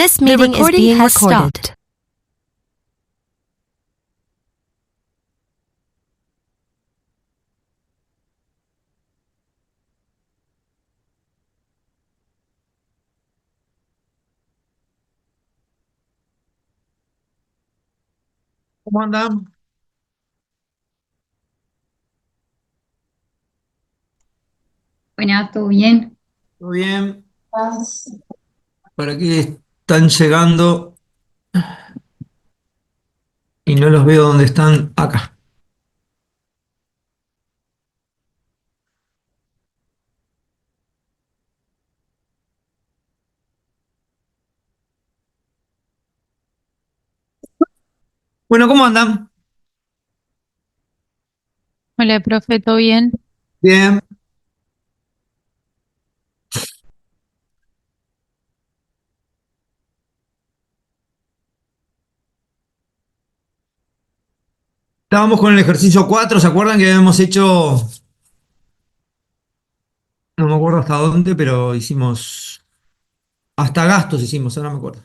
This The meeting is recording being has recorded. stopped. ¿Cómo andan? Buenas, ¿todo bien? ¿Todo bien? Por aquí están llegando y no los veo dónde están acá. Bueno, ¿cómo andan? Hola, profe, ¿todo bien? Bien. Estábamos con el ejercicio 4. ¿Se acuerdan que habíamos hecho, no me acuerdo hasta dónde, pero hicimos, hasta gastos hicimos, ahora no me acuerdo.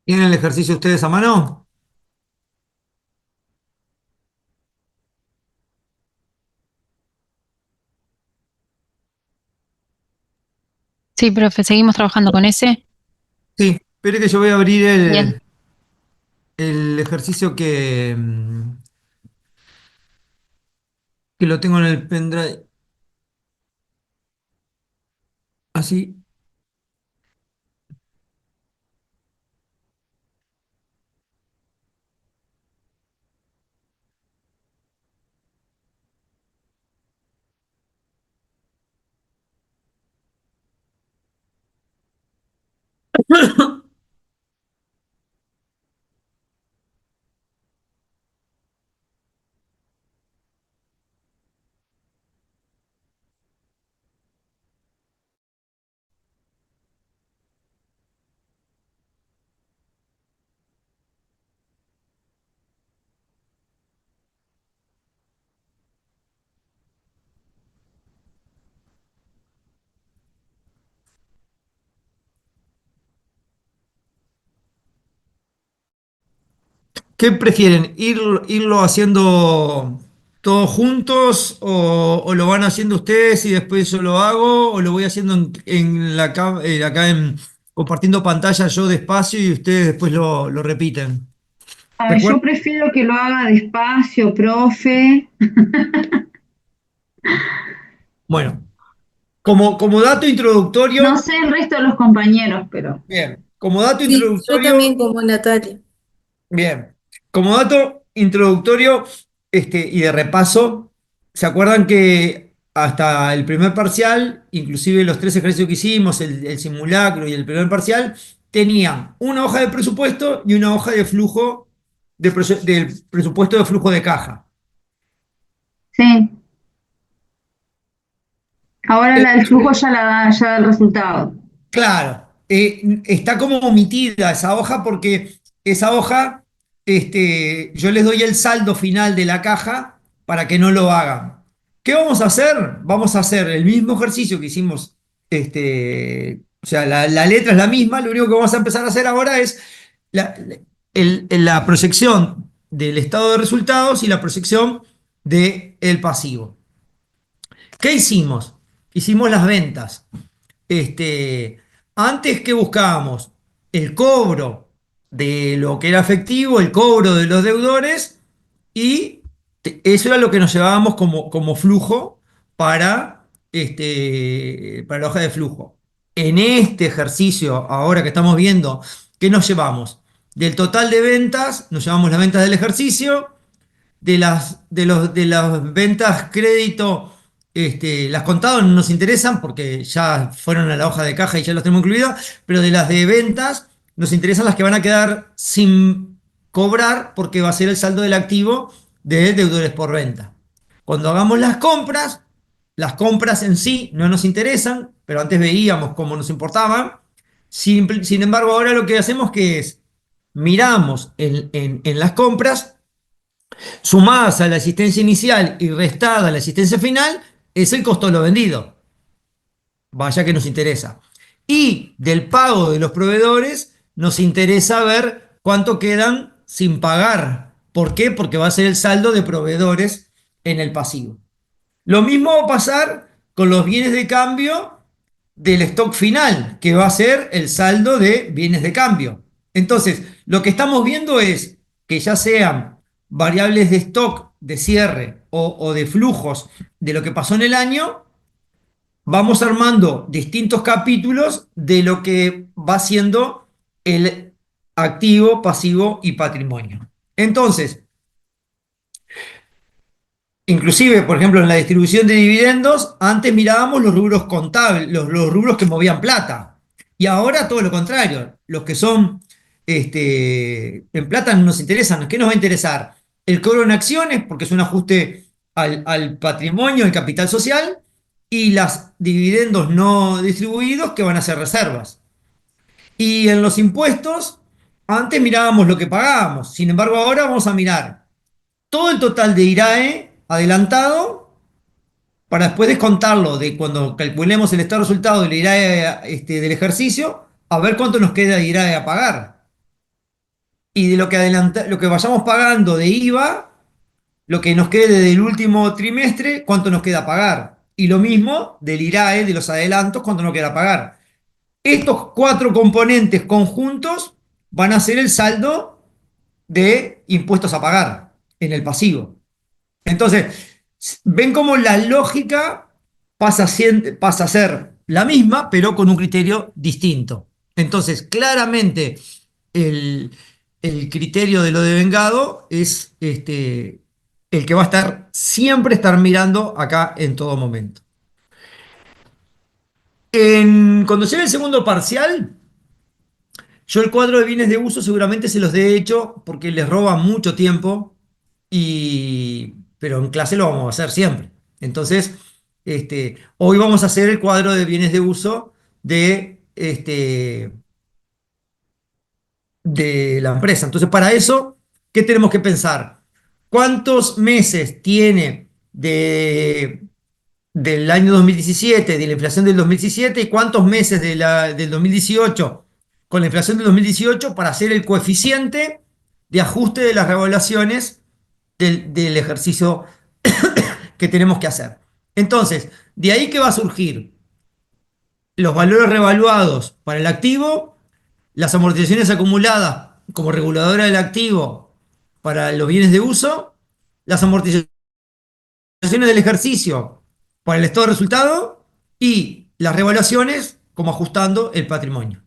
¿Tienen el ejercicio ustedes a mano? Sí, profe, seguimos trabajando con ese. Sí, espere que yo voy a abrir Bien. el ejercicio que lo tengo en el pendrive. Así. ¿Qué prefieren? ¿Irlo haciendo todos juntos o lo van haciendo ustedes y después yo lo hago o lo voy haciendo acá compartiendo pantalla yo despacio y ustedes después lo repiten? Yo ¿Recuerdan? prefiero que lo haga despacio, profe. Bueno, como dato No introductorio, sé el resto de los compañeros, pero bien, como dato Sí, yo también introductorio. como Natalia. Bien, como dato introductorio y de repaso, ¿se acuerdan que hasta el primer parcial, inclusive los tres ejercicios que hicimos, el simulacro y el primer parcial, tenían una hoja de presupuesto y una hoja de flujo del presupuesto de flujo de caja? sí. Ahora la del flujo ya da el resultado. Claro, está como omitida esa hoja porque esa hoja, yo les doy el saldo final de la caja para que no lo hagan. ¿Qué vamos a hacer? Vamos a hacer el mismo ejercicio que hicimos, o sea, la letra es la misma, lo único que vamos a empezar a hacer ahora es la, la proyección del estado de resultados y la proyección del pasivo. ¿Qué hicimos? Hicimos las ventas. Este, Antes que buscábamos el cobro de lo que era efectivo, el cobro de los deudores, y eso era lo que nos llevábamos como flujo para la hoja de flujo. En este ejercicio, ahora que estamos viendo, ¿qué nos llevamos? Del total de ventas, nos llevamos las ventas del ejercicio, de las ventas crédito, las contadas no nos interesan porque ya fueron a la hoja de caja y ya las tenemos incluidas, pero de las de ventas nos interesan las que van a quedar sin cobrar porque va a ser el saldo del activo de deudores por venta. Cuando hagamos las compras, Las compras en sí no nos interesan, pero antes veíamos cómo nos importaban. Sin embargo, ahora lo que hacemos que es, miramos en las compras, sumadas a la asistencia inicial y restada a la asistencia final, es el costo de lo vendido. Vaya que nos interesa. Y del pago de los proveedores, nos interesa ver cuánto quedan sin pagar. ¿Por qué? Porque va a ser el saldo de proveedores en el pasivo. Lo mismo va a pasar con los bienes de cambio del stock final, que va a ser el saldo de bienes de cambio. Entonces, lo que estamos viendo es que ya sean variables de stock, de cierre o de flujos de lo que pasó en el año, vamos armando distintos capítulos de lo que va siendo el activo, pasivo y patrimonio. Entonces, inclusive, por ejemplo, en la distribución de dividendos, antes mirábamos los rubros contables, los rubros que movían plata. Y ahora todo lo contrario. Los que son en plata no nos interesan. ¿Qué nos va a interesar? El cobro en acciones, porque es un ajuste al patrimonio, al capital social, y los dividendos no distribuidos, que van a ser reservas. Y en los impuestos, antes mirábamos lo que pagábamos. Sin embargo, ahora vamos a mirar todo el total de IRAE adelantado para después descontarlo de cuando calculemos el estado de resultado del IRAE del ejercicio, a ver cuánto nos queda de IRAE a pagar. Y de lo que vayamos pagando de IVA, lo que nos quede del último trimestre, cuánto nos queda a pagar. Y lo mismo del IRAE, de los adelantos, cuánto nos queda a pagar. Estos cuatro componentes conjuntos van a ser el saldo de impuestos a pagar en el pasivo. Entonces, ven cómo la lógica pasa a ser la misma, pero con un criterio distinto. Entonces, claramente, el, el criterio de lo devengado es el que va a estar siempre estar mirando acá en todo momento. Cuando llegue el segundo parcial, yo el cuadro de bienes de uso seguramente se los dé hecho porque les roba mucho tiempo, pero en clase lo vamos a hacer siempre. Entonces, hoy vamos a hacer el cuadro de bienes de uso de la empresa. Entonces, para eso, ¿qué tenemos que pensar? ¿Cuántos meses tiene del año 2017, de la inflación del 2017, y cuántos meses del 2018 con la inflación del 2018 para hacer el coeficiente de ajuste de las revaluaciones del ejercicio que tenemos que hacer? Entonces, de ahí que va a surgir los valores revaluados para el activo, las amortizaciones acumuladas como reguladora del activo para los bienes de uso, las amortizaciones del ejercicio para el estado de resultado y las revaluaciones como ajustando el patrimonio.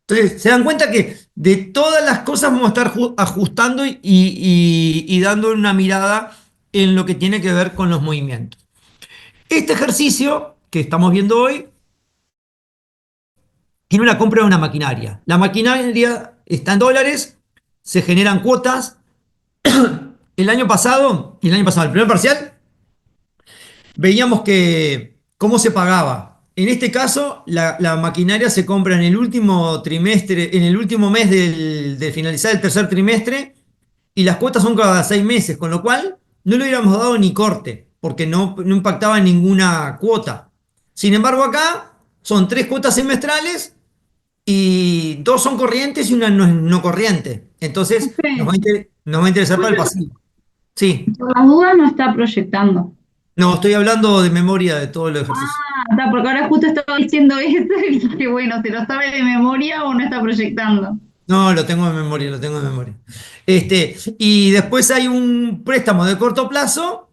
Entonces, se dan cuenta que de todas las cosas vamos a estar ajustando y dando una mirada en lo que tiene que ver con los movimientos. Este ejercicio que estamos viendo hoy tiene una compra de una maquinaria. La maquinaria está en dólares, se generan cuotas. El primer parcial, veíamos que cómo se pagaba. En este caso, la maquinaria se compra en el último trimestre, en el último mes de finalizar el tercer trimestre, y las cuotas son cada 6 meses, con lo cual no le hubiéramos dado ni corte, porque no impactaba en ninguna cuota. Sin embargo, acá son 3 cuotas semestrales y 2 son corrientes y una no corriente. Entonces, Profe, nos va a interesar para el pasivo. Sí, por las dudas no está proyectando. no, estoy hablando de memoria de todo el ejercicio. Ah, está, porque ahora justo estaba diciendo esto y dije, bueno, ¿se lo sabe de memoria o no está proyectando? No, lo tengo en memoria, lo tengo en memoria. Y después hay un préstamo de corto plazo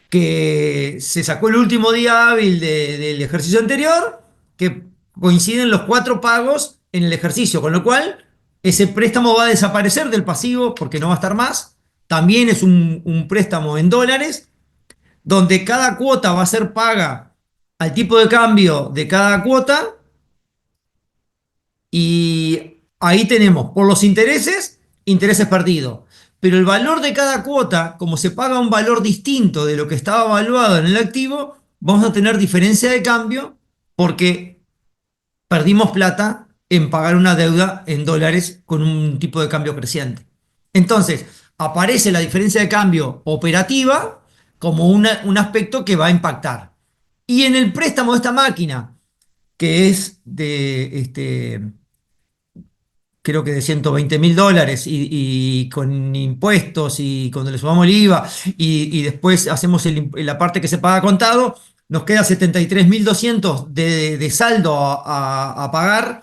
que se sacó el último día hábil del ejercicio anterior, que coinciden los 4 pagos en el ejercicio, con lo cual ese préstamo va a desaparecer del pasivo porque no va a estar más. También es un préstamo en dólares, donde cada cuota va a ser paga al tipo de cambio de cada cuota. Y ahí tenemos, por los intereses, intereses perdidos. pero el valor de cada cuota, como se paga un valor distinto de lo que estaba evaluado en el activo, vamos a tener diferencia de cambio porque perdimos plata en pagar una deuda en dólares con un tipo de cambio creciente. Entonces, aparece la diferencia de cambio operativa como un aspecto que va a impactar. Y en el préstamo de esta máquina, que es creo que de $120.000 y con impuestos y cuando le sumamos el IVA y después hacemos la parte que se paga a contado, nos queda 73.200 de saldo a pagar.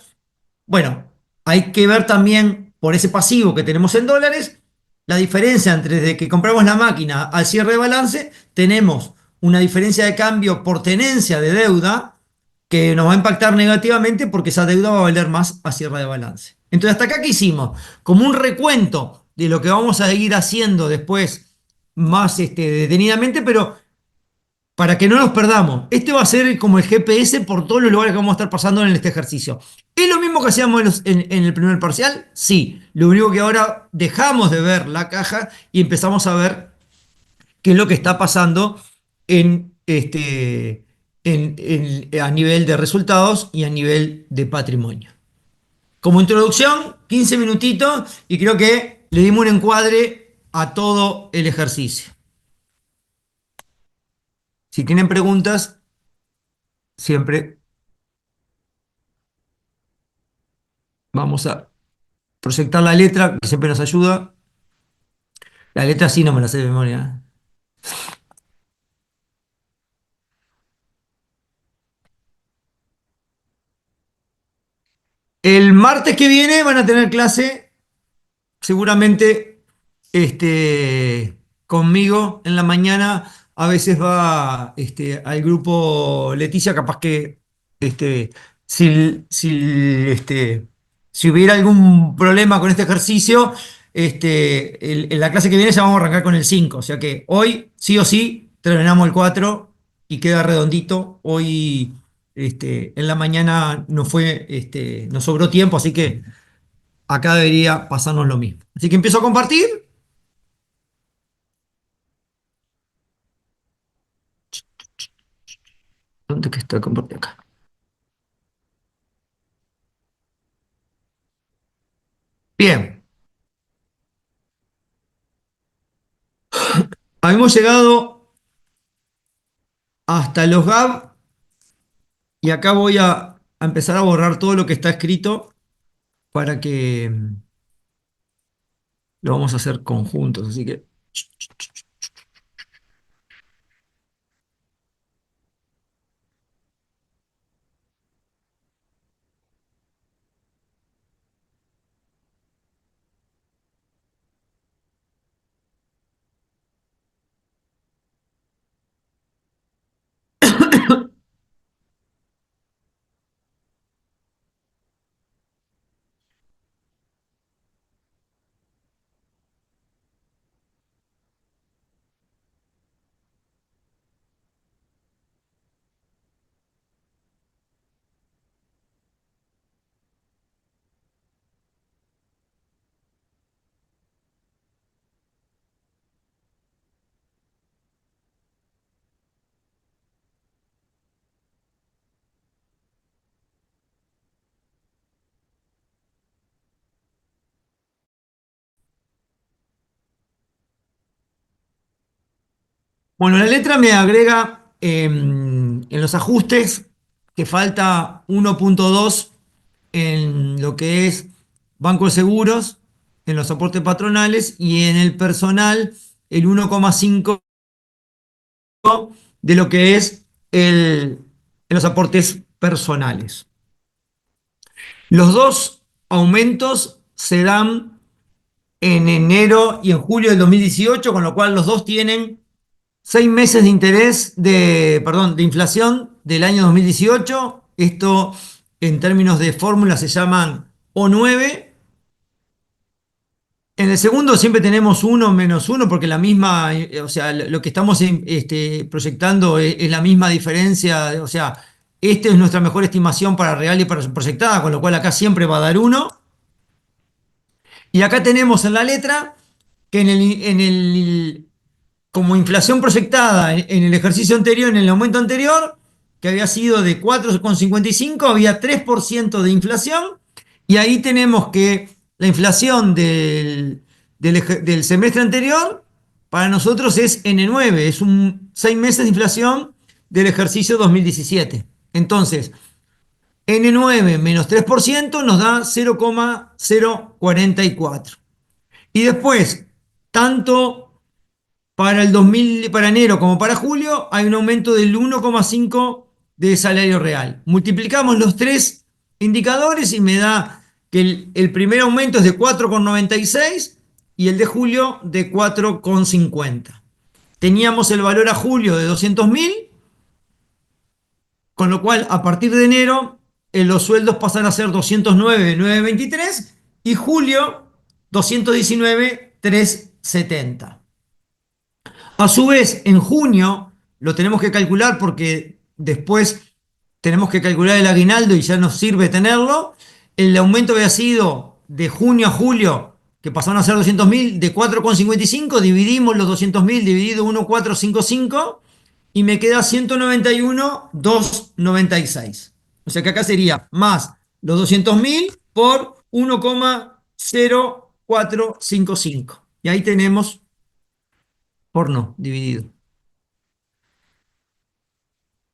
Bueno, hay que ver también por ese pasivo que tenemos en dólares, la diferencia entre desde que compramos la máquina al cierre de balance, tenemos una diferencia de cambio por tenencia de deuda que nos va a impactar negativamente porque esa deuda va a valer más a cierre de balance. Entonces, hasta acá que hicimos, como un recuento de lo que vamos a ir haciendo después más detenidamente, pero para que no nos perdamos. Este va a ser como el GPS por todos los lugares que vamos a estar pasando en este ejercicio. ¿Es lo mismo que hacíamos en el primer parcial? Sí. Lo único que ahora dejamos de ver la caja y empezamos a ver qué es lo que está pasando a nivel de resultados y a nivel de patrimonio. Como introducción, 15 minutitos y creo que le dimos un encuadre a todo el ejercicio. Si tienen preguntas, siempre vamos a proyectar la letra, que siempre nos ayuda. La letra sí no me la sé de memoria. El martes que viene van a tener clase, seguramente conmigo en la mañana. A veces va al grupo Leticia, capaz que si hubiera algún problema con este ejercicio, en la clase que viene ya vamos a arrancar con el 5. O sea que hoy sí o sí terminamos el 4 y queda redondito. Hoy en la mañana nos sobró tiempo, así que acá debería pasarnos lo mismo. Así que empiezo a compartir. ¿Dónde que está compartido acá? Bien, habíamos llegado hasta los GAB y acá voy a empezar a borrar todo lo que está escrito para que lo vamos a hacer conjuntos. Así que bueno, la letra me agrega en los ajustes que falta 1.2 en lo que es Banco de Seguros, en los aportes patronales y en el personal el 1,5 de lo que es en los aportes personales. Los dos aumentos se dan en enero y en julio del 2018, con lo cual los dos tienen 6 meses de de inflación del año 2018. Esto en términos de fórmula se llaman O9. En el segundo siempre tenemos 1 menos 1 porque la misma, o sea, lo que estamos proyectando es la misma diferencia, o sea, esta es nuestra mejor estimación para real y para proyectada, con lo cual acá siempre va a dar 1. Y acá tenemos en la letra que como inflación proyectada en el ejercicio anterior, en el aumento anterior, que había sido de 4,55, había 3% de inflación, y ahí tenemos que la inflación del semestre anterior para nosotros es N9, es 6 meses de inflación del ejercicio 2017. Entonces, N9 menos 3% nos da 0,044. Y después, tanto para el 2000, para enero como para julio, hay un aumento del 1,5 de salario real. Multiplicamos los tres indicadores y me da que el primer aumento es de 4,96 y el de julio de 4,50. Teníamos el valor a julio de 200.000, con lo cual a partir de enero los sueldos pasan a ser 209.923 y julio 219.370. A su vez, en junio lo tenemos que calcular porque después tenemos que calcular el aguinaldo y ya nos sirve tenerlo. El aumento había sido de junio a julio, que pasaron a ser 200.000, de 4,55. Dividimos los 200.000 dividido 1,455 y me queda 191.296. O sea que acá sería más los 200.000 por 1,0455. Y ahí tenemos por no dividido.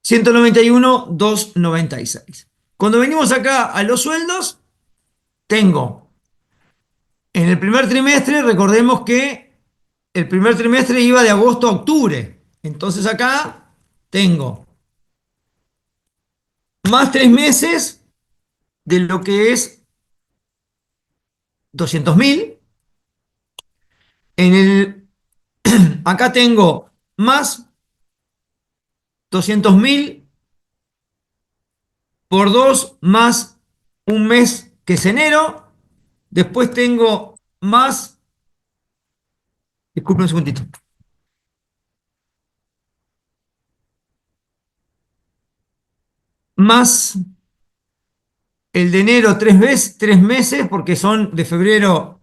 191.296. Cuando venimos acá a los sueldos, tengo en el primer trimestre, recordemos que el primer trimestre iba de agosto a octubre. Entonces acá tengo más 3 meses de lo que es 200.000. Acá tengo más 200.000 por 2 más un mes que es enero. Después tengo más, disculpen un segundito, más el de enero 3 meses, porque son de febrero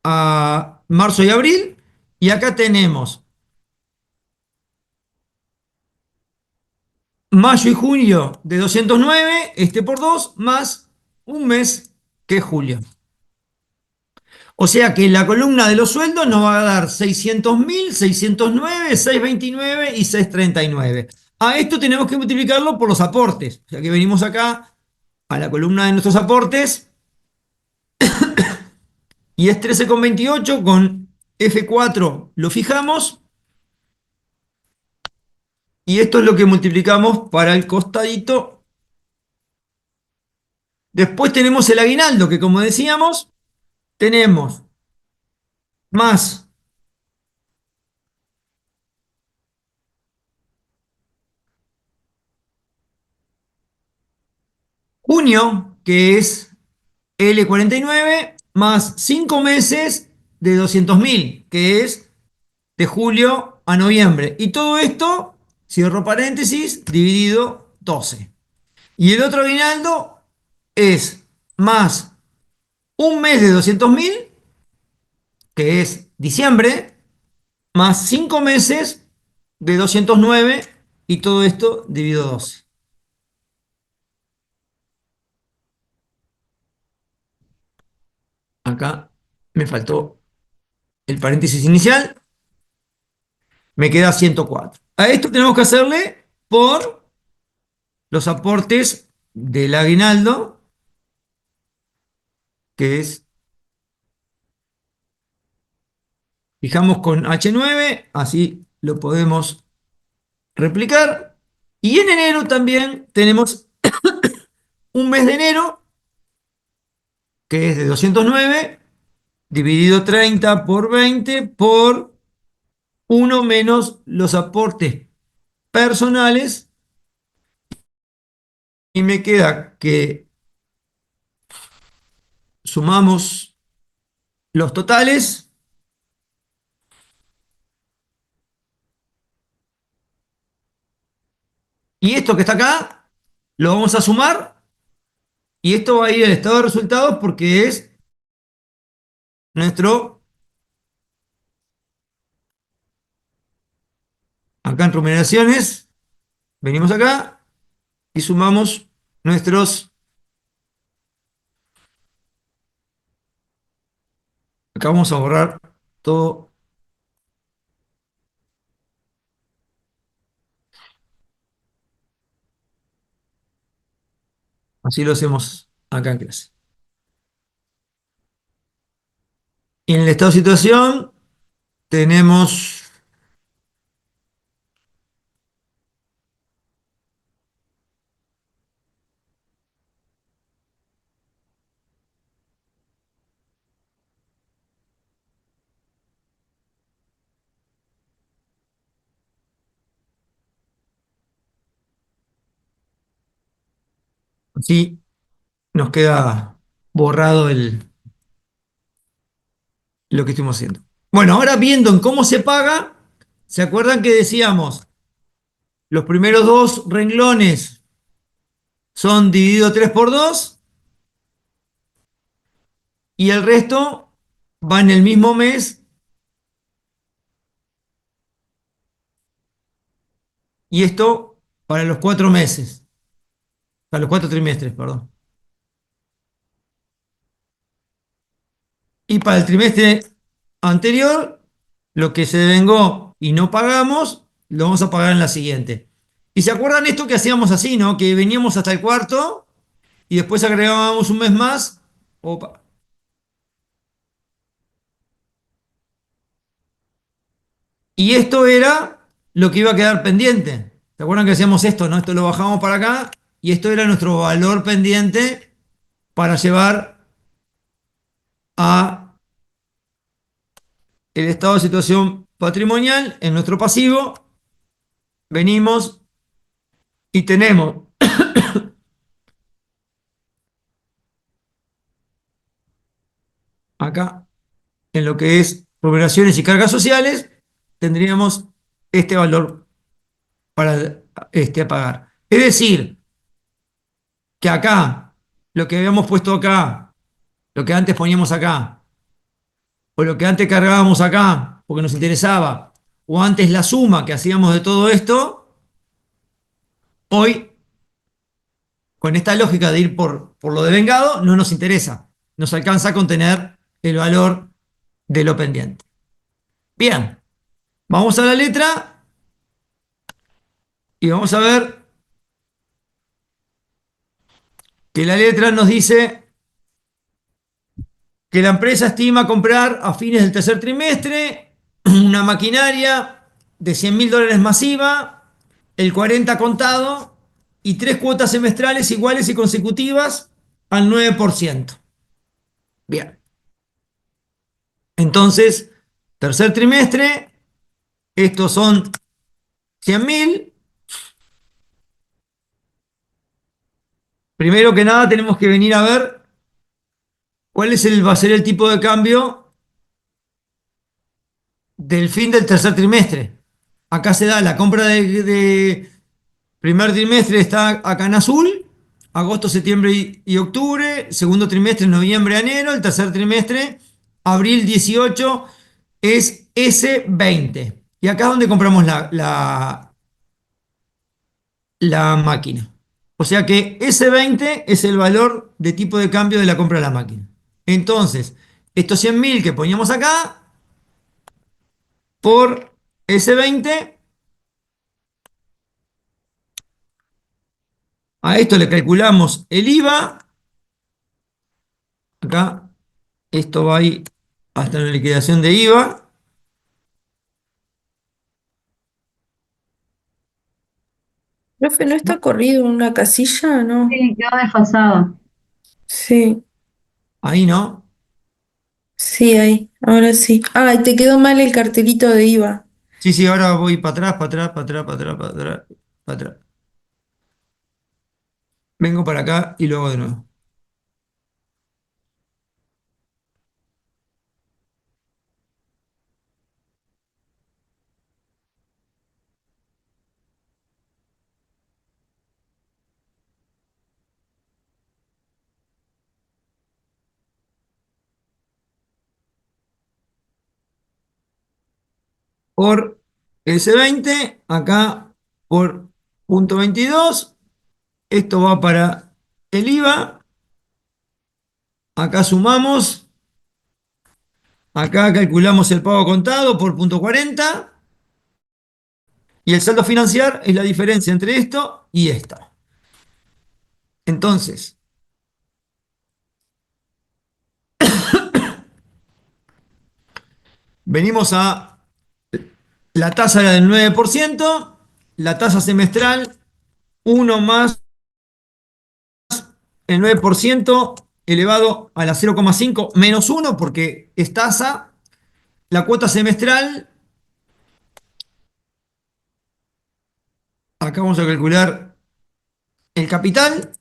a marzo y abril. Y acá tenemos mayo y junio de 209, este por 2, más un mes que es julio. O sea que la columna de los sueldos nos va a dar 600.000, 609, 629 y 639. A esto tenemos que multiplicarlo por los aportes. O sea que venimos acá a la columna de nuestros aportes y es 13,28, con F4 lo fijamos y esto es lo que multiplicamos para el costadito. Después tenemos el aguinaldo, que como decíamos, tenemos más junio, que es L49, más 5 meses de 200.000, que es de julio a noviembre. Y todo esto, cierro paréntesis, dividido 12. Y el otro aguinaldo es más un mes de 200.000, que es diciembre, más 5 meses de 209 y todo esto dividido 12. Acá me faltó el paréntesis inicial, me queda 104. A esto tenemos que hacerle por los aportes del aguinaldo, que es, fijamos con H9, así lo podemos replicar. Y en enero también tenemos un mes de enero, que es de 209, dividido 30 por 20 por 1 menos los aportes personales. Y me queda que sumamos los totales. Y esto que está acá, lo vamos a sumar. Y esto va a ir al estado de resultados porque es nuestro Acá en remuneraciones, venimos acá y sumamos nuestros. Acá vamos a borrar todo, así lo hacemos acá en clase. Y en el estado de situación tenemos, así nos queda borrado lo que estuvimos haciendo. Bueno, ahora viendo en cómo se paga, ¿se acuerdan que decíamos los primeros dos renglones son dividido 3 por 2 y el resto va en el mismo mes y esto para los 4 meses, para los 4 trimestres, perdón. Y para el trimestre anterior, lo que se devengó y no pagamos, lo vamos a pagar en la siguiente. ¿Y se acuerdan esto que hacíamos así, no? Que veníamos hasta el cuarto y después agregábamos un mes más. Opa. Y esto era lo que iba a quedar pendiente. ¿Se acuerdan que hacíamos esto, no? Esto lo bajamos para acá y esto era nuestro valor pendiente para llevar a el estado de situación patrimonial en nuestro pasivo. Venimos y tenemos acá en lo que es remuneraciones y cargas sociales, tendríamos este valor para pagar. Es decir, que acá, lo que habíamos puesto acá, lo que antes poníamos acá, o lo que antes cargábamos acá, porque nos interesaba, o antes la suma que hacíamos de todo esto, hoy, con esta lógica de ir por lo devengado, no nos interesa. Nos alcanza a contener el valor de lo pendiente. Bien, vamos a la letra y vamos a ver que la letra nos dice que la empresa estima comprar a fines del tercer trimestre una maquinaria de $100.000 masiva, el 40 contado y tres cuotas semestrales iguales y consecutivas al 9%. Bien, entonces, tercer trimestre, estos son 100.000. Primero que nada tenemos que venir a ver va a ser el tipo de cambio del fin del tercer trimestre. Acá se da la compra de primer trimestre está acá en azul, agosto, septiembre y octubre, segundo trimestre, noviembre, enero, el tercer trimestre, abril 18, es S20. Y acá es donde compramos la máquina. O sea que S20 es el valor de tipo de cambio de la compra de la máquina. Entonces, estos 100.000 que poníamos acá por S20, a esto le calculamos el IVA. Acá esto va ahí hasta la liquidación de IVA. Profe, ¿no está corrido una casilla? No. Sí, quedó desfasado. Sí, Ahí no. sí, ahí. Ahora sí. Ah, y te quedó mal el cartelito de IVA. Sí, sí, ahora voy para atrás, para atrás, para atrás, para atrás, para atrás, para atrás. Vengo para acá y luego de nuevo. Por S20, acá por punto 22. Esto va para el IVA. Acá sumamos. Acá calculamos el pago contado por punto 40. Y el saldo financiar es la diferencia entre esto y esto. Entonces, venimos a la tasa era del 9%, la tasa semestral 1 más el 9% elevado a la 0,5 menos 1 porque es tasa. La cuota semestral, acá vamos a calcular el capital.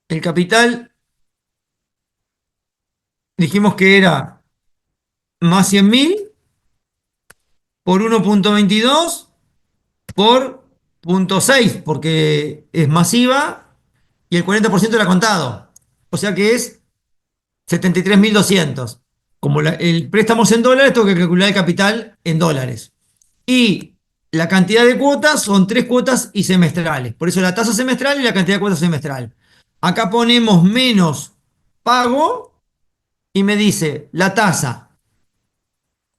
El capital dijimos que era más 100.000 por 1,22 por punto 6 porque es masiva y el 40% era contado. O sea que es 73.200. Como el préstamo es en dólares, tengo que calcular el capital en dólares. Y la cantidad de cuotas son 3 cuotas y semestrales. Por eso la tasa semestral y la cantidad de cuotas semestral. Acá ponemos menos pago y me dice la tasa,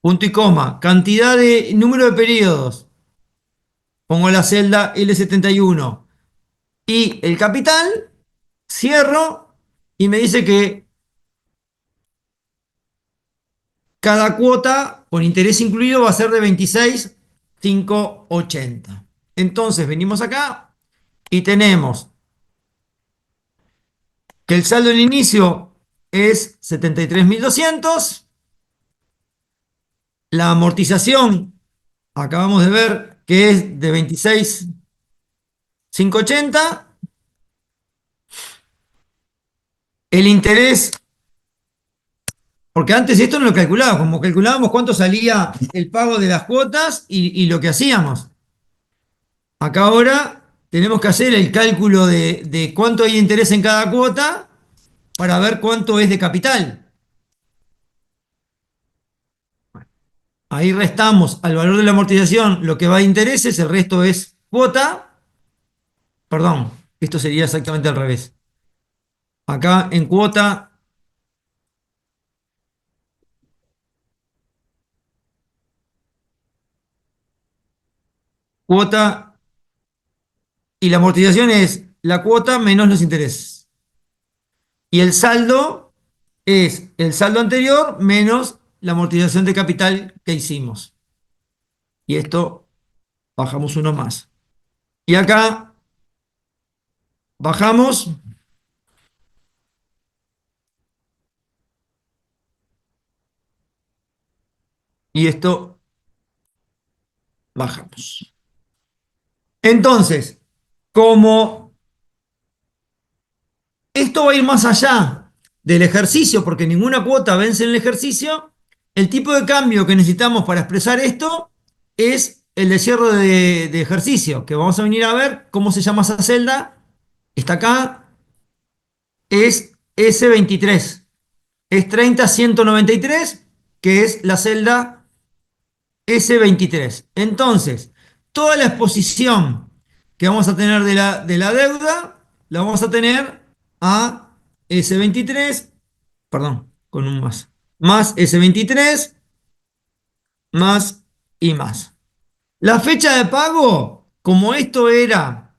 punto y coma, cantidad de número de periodos. Pongo la celda L71 y el capital, cierro y me dice que cada cuota con interés incluido va a ser de 26.580. Entonces venimos acá y tenemos que el saldo en inicio es 73.200. La amortización, acabamos de ver que es de 26.580. El interés, porque antes esto no lo calculábamos, como calculábamos cuánto salía el pago de las cuotas y lo que hacíamos. Acá ahora tenemos que hacer el cálculo de cuánto hay de interés en cada cuota para ver cuánto es de capital. Ahí restamos al valor de la amortización lo que va de intereses, el resto es cuota. Perdón, esto sería exactamente al revés. Acá en cuota y la amortización es la cuota menos los intereses. Y el saldo es el saldo anterior menos la amortización de capital que hicimos. Y esto bajamos uno más. Y acá bajamos y esto bajamos. Entonces, como esto va a ir más allá del ejercicio, porque ninguna cuota vence en el ejercicio, el tipo de cambio que necesitamos para expresar esto es el de cierre de ejercicio, que vamos a venir a ver cómo se llama esa celda. Está acá, es S23. Es 30.193, que es la celda S23. Entonces, toda la exposición que vamos a tener de la deuda, la vamos a tener a S23, perdón, con un más S23, más y más. La fecha de pago, como esto era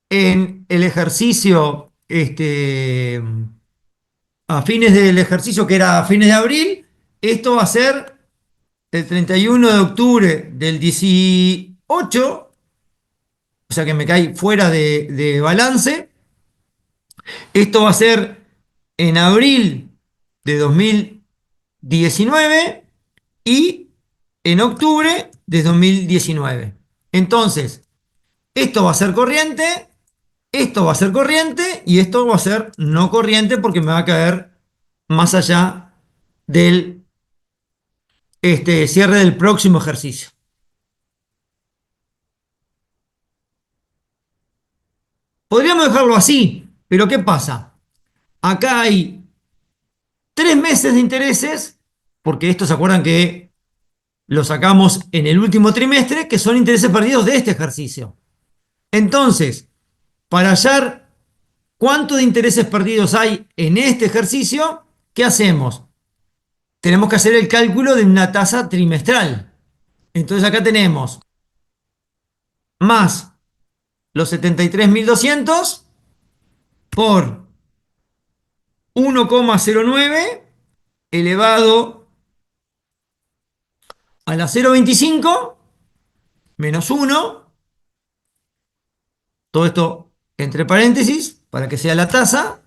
en el ejercicio, a fines del ejercicio que era a fines de abril, esto va a ser el 31 de octubre del 18, o sea que me cae fuera de balance. Esto va a ser en abril de 2019 y en octubre de 2019. Entonces, esto va a ser corriente, esto va a ser corriente y esto va a ser no corriente porque me va a caer más allá del cierre del próximo ejercicio. Podríamos dejarlo así, pero ¿qué pasa? Acá hay 3 meses de intereses, porque estos se acuerdan que lo sacamos en el último trimestre, que son intereses perdidos de este ejercicio. Entonces, para hallar cuánto de intereses perdidos hay en este ejercicio, ¿qué hacemos? Tenemos que hacer el cálculo de una tasa trimestral. Entonces acá tenemos más los 73.200 por 1,09 elevado a la 0,25 menos 1. Todo esto entre paréntesis para que sea la tasa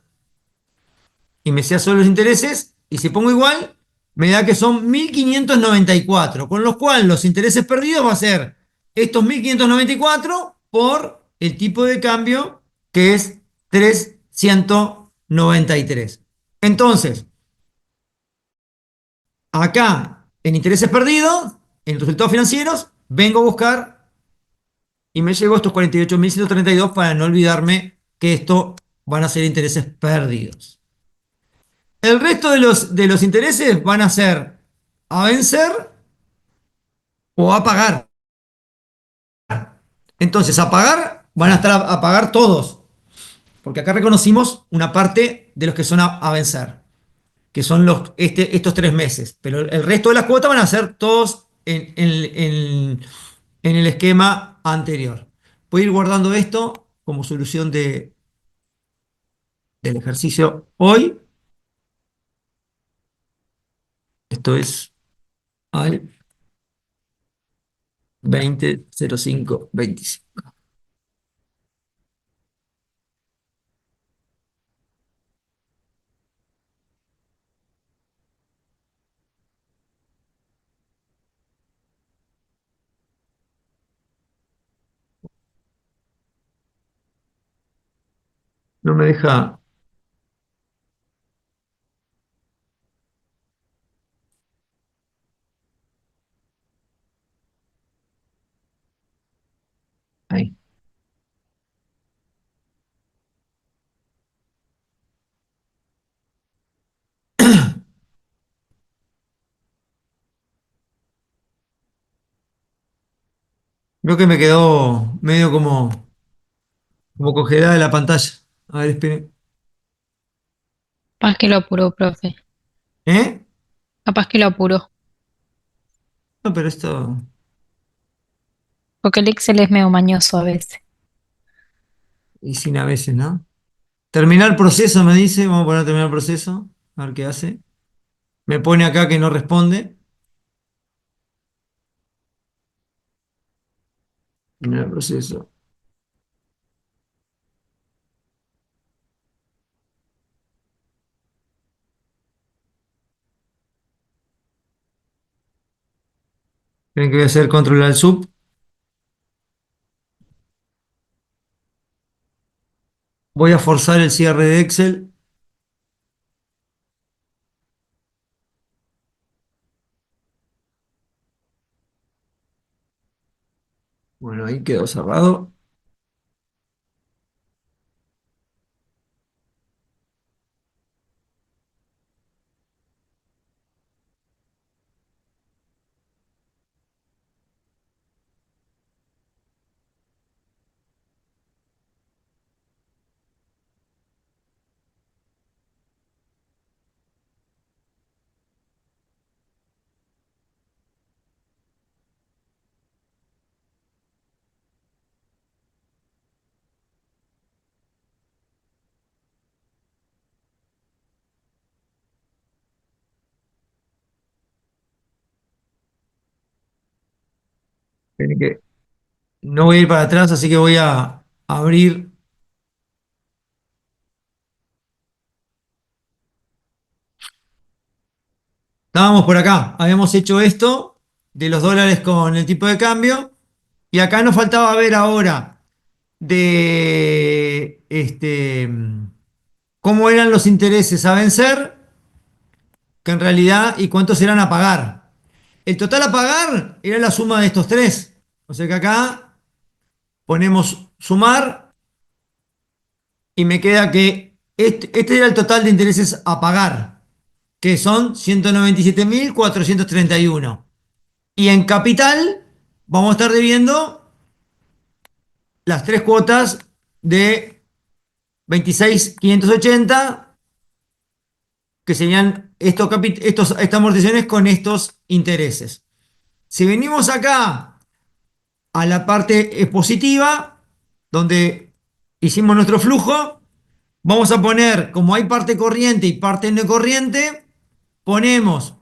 y me sea solo los intereses. Y si pongo igual, me da que son 1.594. Con lo cual los intereses perdidos va a ser estos 1.594 por el tipo de cambio que es 393. Entonces, acá en intereses perdidos, en resultados financieros, vengo a buscar y me llevo estos 48.132 para no olvidarme que esto van a ser intereses perdidos. El resto de los intereses van a ser a vencer o a pagar. Entonces, a pagar van a estar a pagar todos, porque acá reconocimos una parte de los que son a vencer, que son estos 3 meses, pero el resto de las cuotas van a ser todos en el esquema anterior. Voy a ir guardando esto como solución del ejercicio hoy. Esto es al 20.05.25. No me deja. Ahí. Creo que me quedó medio como congelada la pantalla. A ver, espere. Capaz que lo apuró, profe. ¿Eh? Capaz que lo apuró. No, pero esto. Porque el Excel es medio mañoso a veces. Y sin a veces, ¿no? Terminar proceso, me dice. Vamos a poner terminar proceso. A ver qué hace. Me pone acá que no responde. Terminar proceso. Tienen que voy a hacer control al sub. Voy a forzar el cierre de Excel. Bueno, ahí quedó cerrado. Tiene que No voy a ir para atrás, así que voy a abrir. Estábamos por acá, habíamos hecho esto de los dólares con el tipo de cambio y acá nos faltaba ver ahora de cómo eran los intereses a vencer, que en realidad y cuántos eran a pagar. El total a pagar era la suma de estos tres. O sea que acá ponemos sumar y me queda que este era el total de intereses a pagar, que son 197.431. Y en capital vamos a estar debiendo las tres cuotas de 26.580, que serían estas amortizaciones con estos intereses. Si venimos acá a la parte expositiva, donde hicimos nuestro flujo, vamos a poner, como hay parte corriente y parte no corriente, ponemos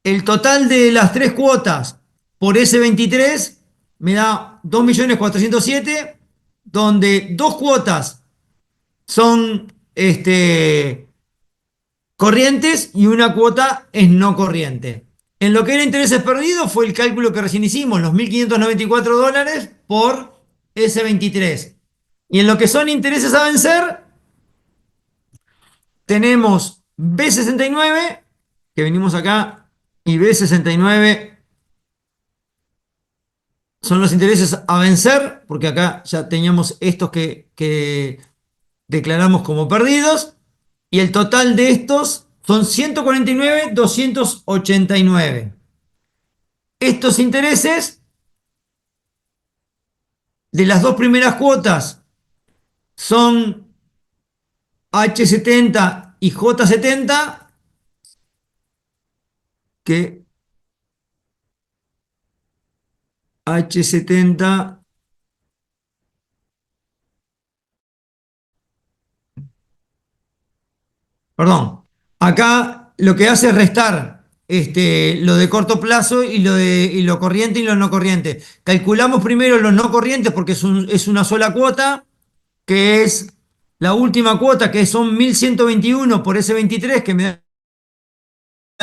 el total de las tres cuotas por S23, me da 2.407.000, donde dos cuotas son corrientes y una cuota es no corriente. En lo que era intereses perdidos fue el cálculo que recién hicimos, los $1.594 por S23. Y en lo que son intereses a vencer, tenemos B69, que venimos acá, y B69 son los intereses a vencer, porque acá ya teníamos estos que declaramos como perdidos, y el total de estos son 149.289. Estos intereses de las dos primeras cuotas son H70 y J70, que H70, perdón, acá lo que hace es restar lo de corto plazo y lo corriente y lo no corriente. Calculamos primero los no corrientes porque es una sola cuota, que es la última cuota, que son 1.121 por S23, que me da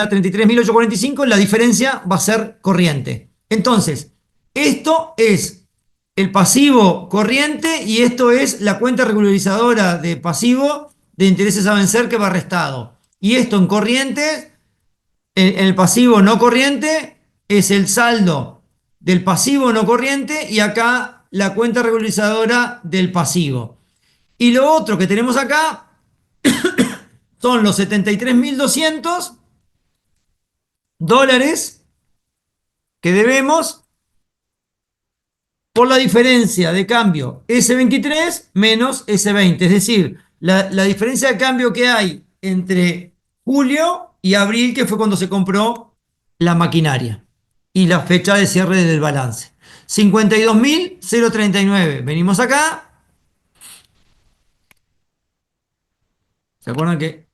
33.845, la diferencia va a ser corriente. Entonces, esto es el pasivo corriente y esto es la cuenta regularizadora de pasivo de intereses a vencer que va restado. Y esto en corriente, en el pasivo no corriente, es el saldo del pasivo no corriente y acá la cuenta regularizadora del pasivo. Y lo otro que tenemos acá son los $73.200 que debemos por la diferencia de cambio S23 menos S20. Es decir, la diferencia de cambio que hay entre julio y abril, que fue cuando se compró la maquinaria, y la fecha de cierre del balance. 52.039. Venimos acá. ¿Se acuerdan que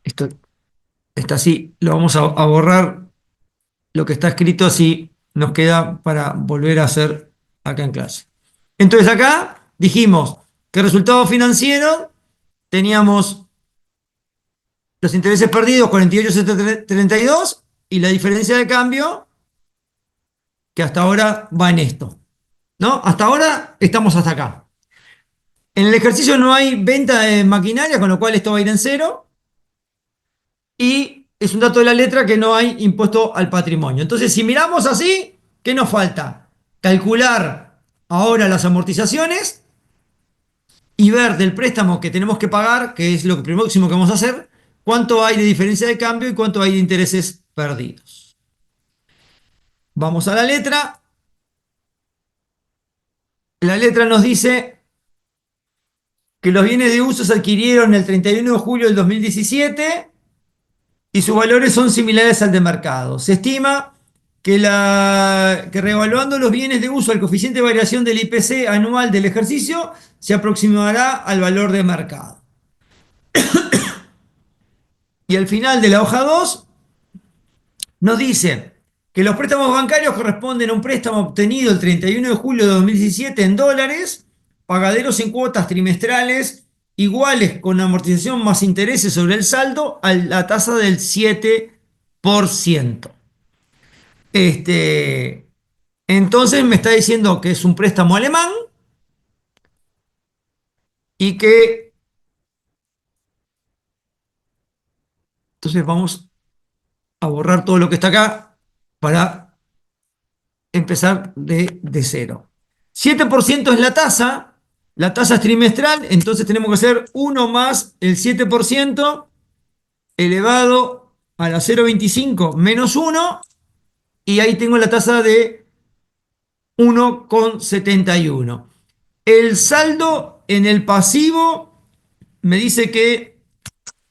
esto está así? Lo vamos a borrar lo que está escrito, así nos queda para volver a hacer acá en clase. Entonces acá dijimos que el resultado financiero teníamos los intereses perdidos 48.732 y la diferencia de cambio que hasta ahora va en esto, ¿no? Hasta ahora estamos hasta acá. En el ejercicio no hay venta de maquinaria, con lo cual esto va a ir en cero. Y es un dato de la letra que no hay impuesto al patrimonio. Entonces, si miramos así, ¿qué nos falta? Calcular ahora las amortizaciones y ver del préstamo que tenemos que pagar, que es lo próximo que vamos a hacer, cuánto hay de diferencia de cambio y cuánto hay de intereses perdidos. Vamos a la letra. La letra nos dice que los bienes de uso se adquirieron el 31 de julio del 2017 y sus valores son similares al de mercado. Se estima que reevaluando los bienes de uso, el coeficiente de variación del IPC anual del ejercicio se aproximará al valor de mercado. Y al final de la hoja 2 nos dice que los préstamos bancarios corresponden a un préstamo obtenido el 31 de julio de 2017 en dólares, pagaderos en cuotas trimestrales iguales con amortización más intereses sobre el saldo a la tasa del 7%. Entonces me está diciendo que es un préstamo alemán y que... Entonces vamos a borrar todo lo que está acá para empezar de cero. 7% es la tasa es trimestral, entonces tenemos que hacer 1 más el 7% elevado a la 0,25 menos 1 y ahí tengo la tasa de 1,71. El saldo en el pasivo me dice que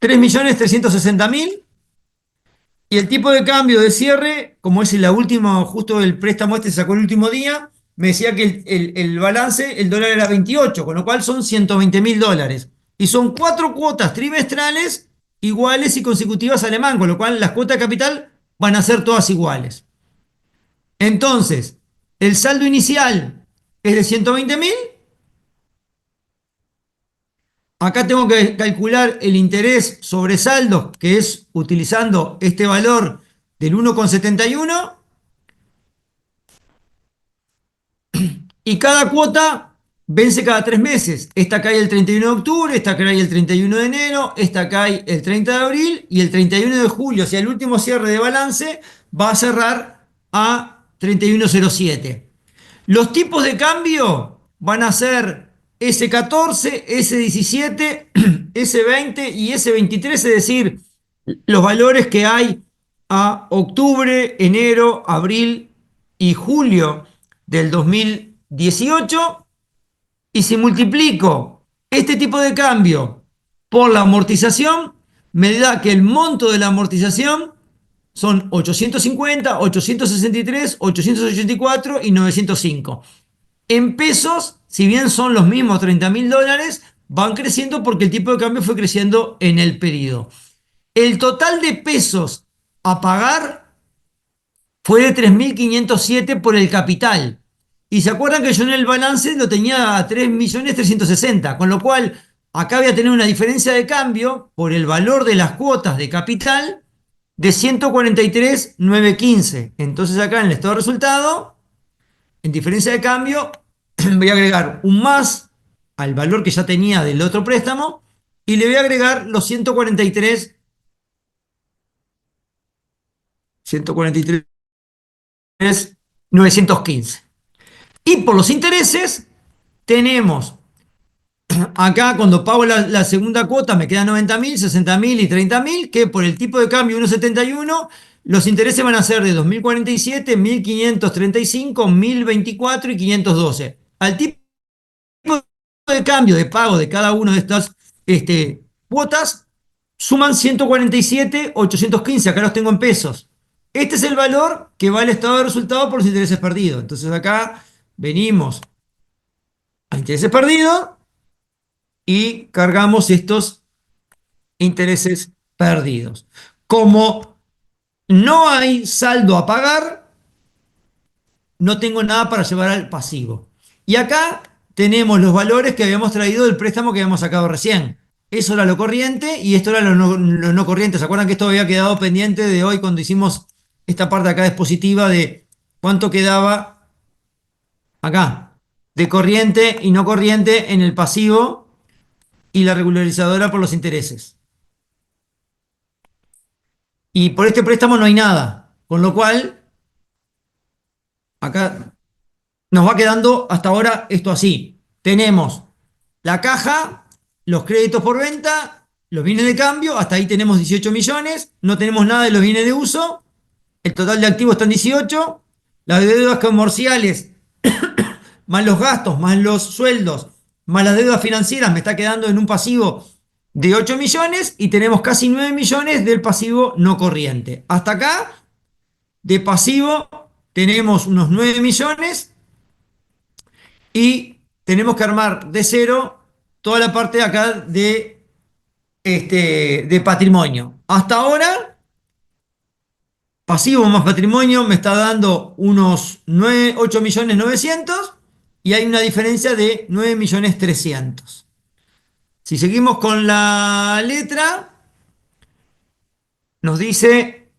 3.360.000 y el tipo de cambio de cierre, como es la última, justo el préstamo este se sacó el último día, me decía que el balance, el dólar era 28, con lo cual son 120.000 dólares. Y son 4 cuotas trimestrales iguales y consecutivas alemán, con lo cual las cuotas de capital van a ser todas iguales. Entonces, el saldo inicial es de 120.000. Acá tengo que calcular el interés sobre saldos, que es utilizando este valor del 1,71. Y cada cuota vence cada 3 meses. Esta cae el 31 de octubre, esta cae el 31 de enero, esta cae el 30 de abril y el 31 de julio, o sea, el último cierre de balance va a cerrar a 31,07. Los tipos de cambio van a ser S14, S17, S20 y S23, es decir, los valores que hay a octubre, enero, abril y julio del 2018. Y si multiplico este tipo de cambio por la amortización, me da que el monto de la amortización son 850, 863, 884 y 905. En pesos, si bien son los mismos 30.000 dólares, van creciendo porque el tipo de cambio fue creciendo en el periodo. El total de pesos a pagar fue de 3.507 por el capital. Y se acuerdan que yo en el balance lo tenía a 3.360.000, con lo cual acá voy a tener una diferencia de cambio por el valor de las cuotas de capital de 143.915. Entonces acá en el estado de resultado, en diferencia de cambio, voy a agregar un más al valor que ya tenía del otro préstamo y le voy a agregar los 143.915. Y por los intereses tenemos acá, cuando pago la segunda cuota me quedan 90.000, 60.000 y 30.000, que por el tipo de cambio 1,71 los intereses van a ser de 2.047, 1.535, 1.024 y 512. Al tipo de cambio de pago de cada una de estas cuotas suman 147.815, acá los tengo en pesos. Este es el valor que va al estado de resultado por los intereses perdidos. Entonces acá venimos a intereses perdidos y cargamos estos intereses perdidos. Como no hay saldo a pagar, no tengo nada para llevar al pasivo. Y acá tenemos los valores que habíamos traído del préstamo que habíamos sacado recién. Eso era lo corriente y esto era lo no corriente. ¿Se acuerdan que esto había quedado pendiente de hoy cuando hicimos esta parte acá expositiva de cuánto quedaba acá de corriente y no corriente en el pasivo y la regularizadora por los intereses? Y por este préstamo no hay nada, con lo cual acá nos va quedando hasta ahora esto así. Tenemos la caja, los créditos por venta, los bienes de cambio, hasta ahí tenemos 18 millones, no tenemos nada de los bienes de uso, el total de activos está en 18, las deudas comerciales, más los gastos, más los sueldos, más las deudas financieras, me está quedando en un pasivo de 8 millones y tenemos casi 9 millones del pasivo no corriente. Hasta acá, de pasivo, tenemos unos 9 millones y tenemos que armar de cero toda la parte de acá de patrimonio. Hasta ahora, pasivo más patrimonio me está dando unos 8 millones 900 y hay una diferencia de 9 millones 300. Si seguimos con la letra, nos dice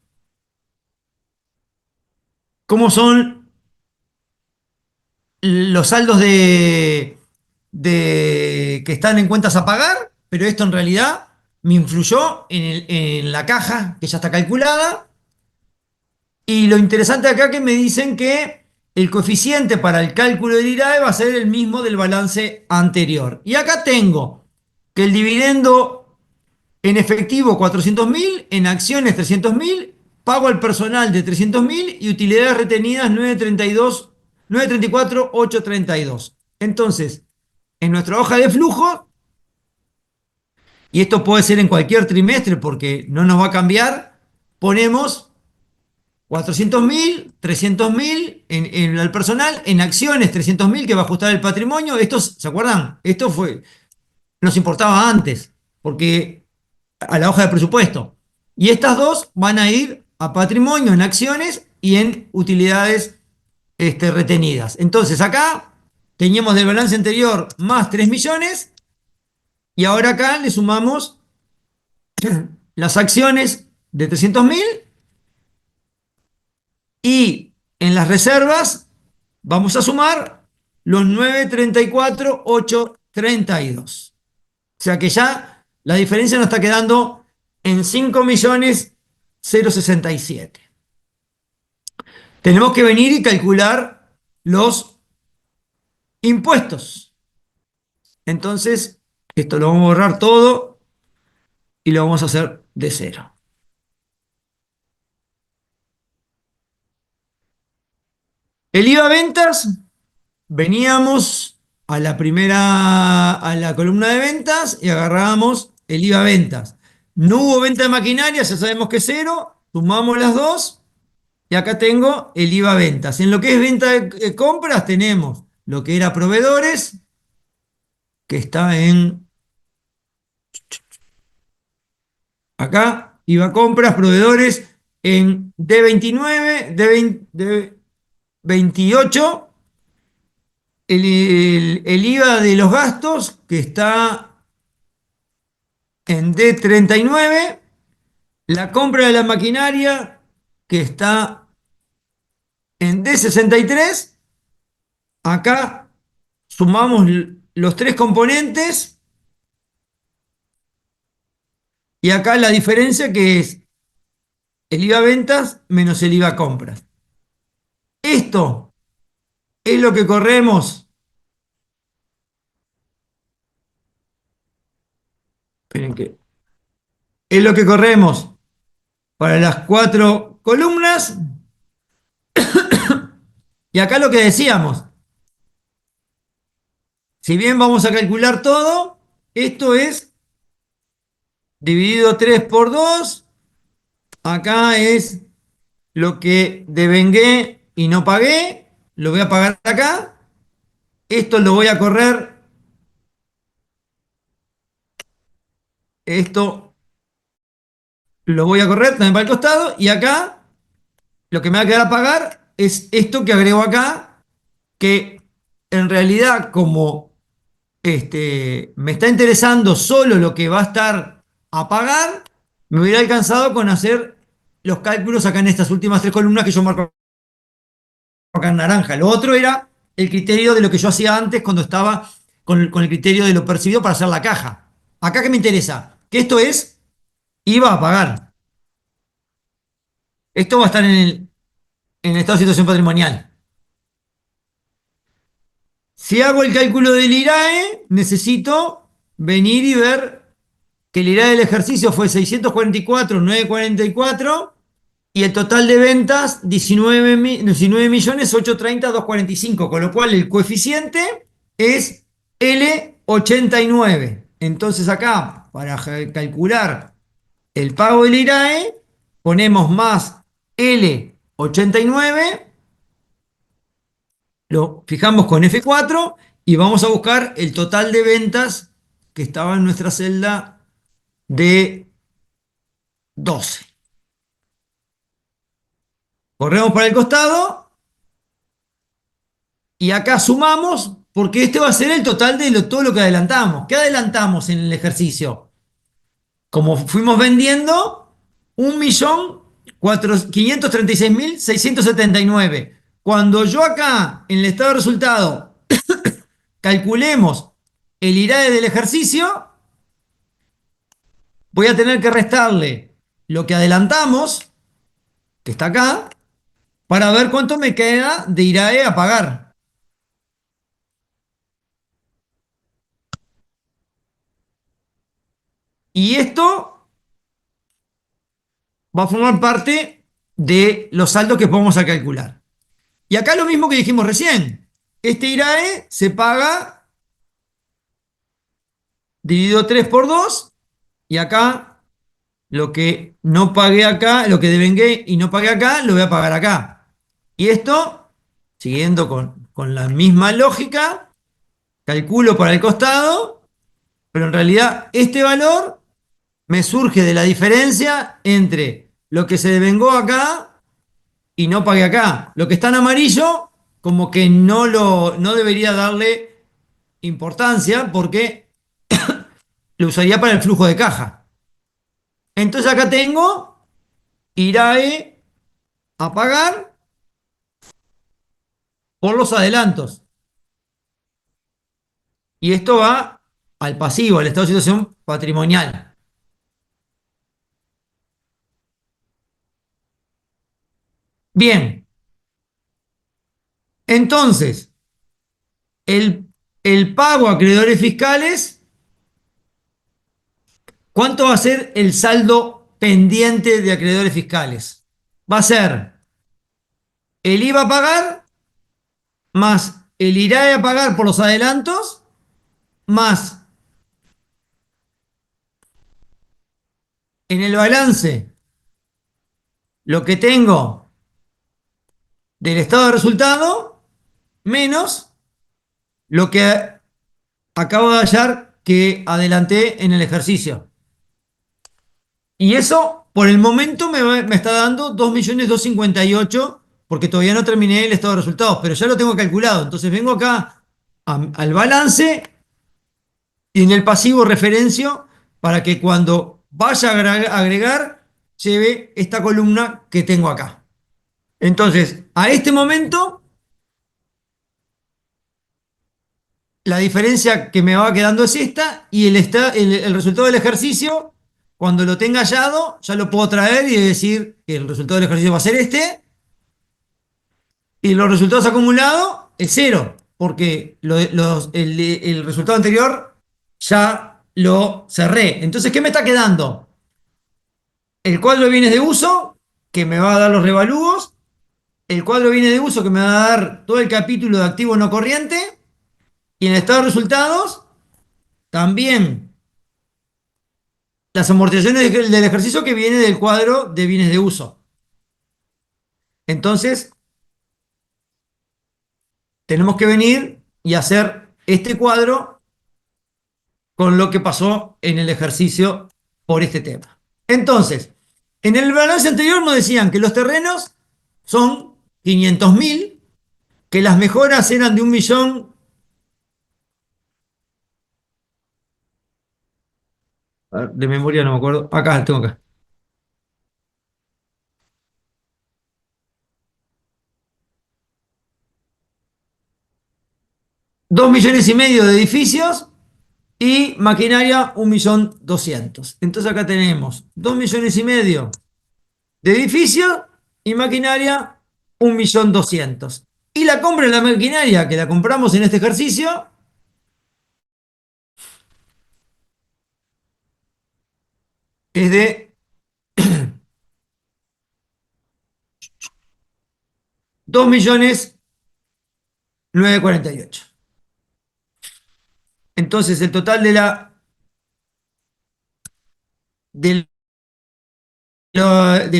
cómo son los saldos que están en cuentas a pagar, pero esto en realidad me influyó en la caja que ya está calculada. Y lo interesante acá que me dicen que el coeficiente para el cálculo del IRAE va a ser el mismo del balance anterior. Y acá tengo que el dividendo En efectivo 400.000, en acciones 300.000, pago al personal de 300.000 y utilidades retenidas 934.832. Entonces, en nuestra hoja de flujo, y esto puede ser en cualquier trimestre porque no nos va a cambiar, ponemos 400.000, 300.000 en el personal, en acciones 300.000 que va a ajustar el patrimonio. Estos, ¿se acuerdan? Esto nos importaba antes, porque a la hoja de presupuesto. Y estas dos van a ir a patrimonio en acciones y en utilidades retenidas. Entonces acá teníamos del balance anterior más 3 millones y ahora acá le sumamos las acciones de 300.000 y en las reservas vamos a sumar los 934.832. O sea que ya la diferencia nos está quedando en 5.067.000. Tenemos que venir y calcular los impuestos. Entonces, esto lo vamos a borrar todo y lo vamos a hacer de cero. El IVA ventas, veníamos a la columna de ventas y agarrábamos el IVA ventas. No hubo venta de maquinaria, ya sabemos que es cero, sumamos las dos y acá tengo el IVA ventas. En lo que es venta de compras tenemos lo que era proveedores, que está en acá, IVA compras, proveedores en D29, D28, el IVA de los gastos que está en D39, la compra de la maquinaria que está en D63, acá sumamos los tres componentes y acá la diferencia que es el IVA ventas menos el IVA compras. Esto es lo que corremos. Esperen que. Es lo que corremos para las 4 columnas. Y acá lo que decíamos. Si bien vamos a calcular todo, esto es dividido 3 por 2. Acá es lo que devengué y no pagué. Lo voy a pagar acá. Esto lo voy a correr. Esto lo voy a correr también para el costado. Y acá lo que me va a quedar a pagar es esto que agrego acá. Que en realidad como me está interesando solo lo que va a estar a pagar, me hubiera alcanzado con hacer los cálculos acá en estas últimas 3 columnas que yo marco acá en naranja. Lo otro era el criterio de lo que yo hacía antes cuando estaba con el criterio de lo percibido para hacer la caja. Acá que me interesa, que esto es IVA a pagar. Esto va a estar en el estado de situación patrimonial. Si hago el cálculo del IRAE, necesito venir y ver que el IRAE del ejercicio fue 644.944 y el total de ventas 19.830.245, con lo cual el coeficiente es L89. Entonces acá, para calcular el pago del IRAE, ponemos más L89, lo fijamos con F4 y vamos a buscar el total de ventas que estaba en nuestra celda de 12. Corremos para el costado y acá sumamos porque este va a ser el total de todo lo que adelantamos. ¿Qué adelantamos en el ejercicio? Como fuimos vendiendo, 1.536.679. Cuando yo acá en el estado de resultado calculemos el IRAE del ejercicio, voy a tener que restarle lo que adelantamos, que está acá, para ver cuánto me queda de IRAE a pagar. Y esto va a formar parte de los saldos que vamos a calcular. Y acá lo mismo que dijimos recién. Este IRAE se paga dividido 3 por 2 y acá lo que no pagué acá, lo que devengué y no pagué acá, lo voy a pagar acá. Y esto, siguiendo con la misma lógica, calculo para el costado, pero en realidad este valor me surge de la diferencia entre lo que se devengó acá y no pagué acá. Lo que está en amarillo, como que no debería darle importancia porque lo usaría para el flujo de caja. Entonces acá tengo IRAE a pagar por los adelantos. Y esto va al pasivo, al estado de situación patrimonial. Bien, entonces, el, el pago a acreedores fiscales, ¿cuánto va a ser el saldo pendiente de acreedores fiscales? Va a ser el IVA a pagar más el IRAE a pagar por los adelantos más en el balance lo que tengo del estado de resultado menos lo que acabo de hallar que adelanté en el ejercicio. Y eso, por el momento, me está dando 2.258.000 porque todavía no terminé el estado de resultados, pero ya lo tengo calculado. Entonces vengo acá al balance y en el pasivo referencio para que cuando vaya a agregar, lleve esta columna que tengo acá. Entonces, a este momento, la diferencia que me va quedando es esta y el resultado del ejercicio, cuando lo tenga hallado, ya lo puedo traer y decir que el resultado del ejercicio va a ser este y los resultados acumulados es cero, porque el resultado anterior ya lo cerré. Entonces, ¿qué me está quedando? El cuadro de bienes de uso, que me va a dar los revalúos, el cuadro de bienes de uso, que me va a dar todo el capítulo de activo no corriente, y en el estado de resultados, también las amortizaciones del ejercicio que viene del cuadro de bienes de uso. Entonces, tenemos que venir y hacer este cuadro con lo que pasó en el ejercicio por este tema. Entonces, en el balance anterior nos decían que los terrenos son 500.000, que las mejoras eran de 1.000.000. De memoria no me acuerdo. Acá, tengo acá. 2.500.000 de edificios y maquinaria 1.200.000. Entonces acá tenemos 2.500.000 de edificios y maquinaria 1.200.000. Y la compra de la maquinaria que la compramos en este ejercicio es de 2.948.000. Entonces el total de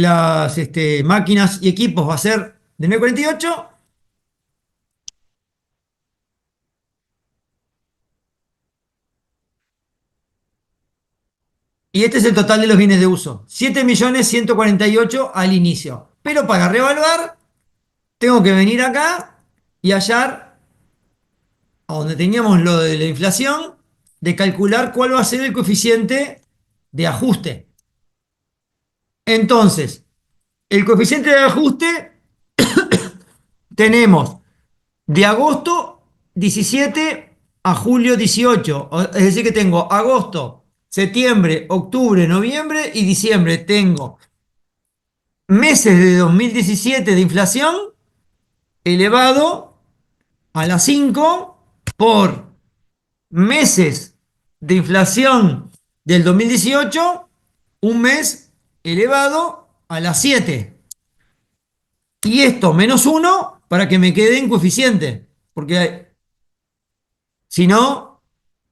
las máquinas y equipos va a ser de 948. Y este es el total de los bienes de uso. 7.148.000 al inicio. Pero para revaluar, tengo que venir acá y hallar, a donde teníamos lo de la inflación, de calcular cuál va a ser el coeficiente de ajuste. Entonces, el coeficiente de ajuste tenemos de agosto 17 a julio 18. Es decir, que tengo agosto, septiembre, octubre, noviembre y diciembre. Tengo meses de 2017 de inflación elevado a la 5 por meses de inflación del 2018, un mes elevado a las 7. Y esto menos 1 para que me quede en coeficiente. Porque si no,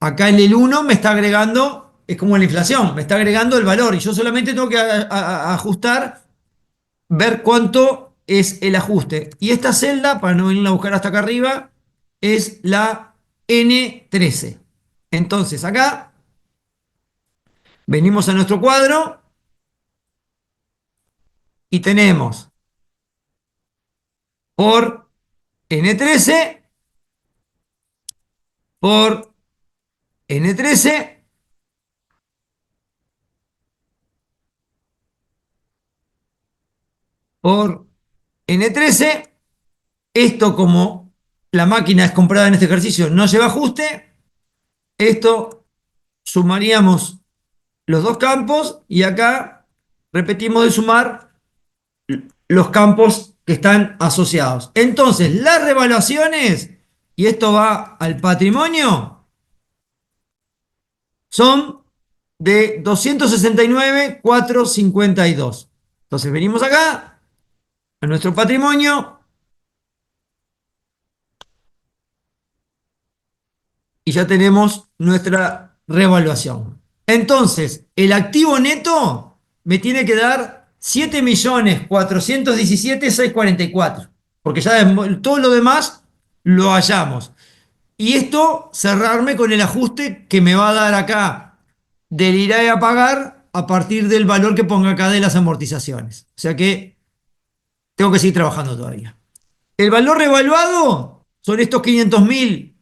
acá en el 1 me está agregando, es como la inflación, me está agregando el valor. Y yo solamente tengo que ajustar, ver cuánto es el ajuste. Y esta celda, para no venir a buscar hasta acá arriba, es la N13. Entonces acá venimos a nuestro cuadro y tenemos por N13 por N13 por N13. Esto, como la máquina es comprada en este ejercicio, no lleva ajuste. Esto sumaríamos los dos campos y acá repetimos de sumar los campos que están asociados. Entonces, las revaluaciones, y esto va al patrimonio, son de 269.452. Entonces, venimos acá a nuestro patrimonio y ya tenemos nuestra revaluación. Entonces, el activo neto me tiene que dar 7.417.644, porque ya todo lo demás lo hallamos. Y esto cerrarme con el ajuste que me va a dar acá del IRAE a pagar a partir del valor que ponga acá de las amortizaciones. O sea que tengo que seguir trabajando todavía. El valor revaluado son estos 500.000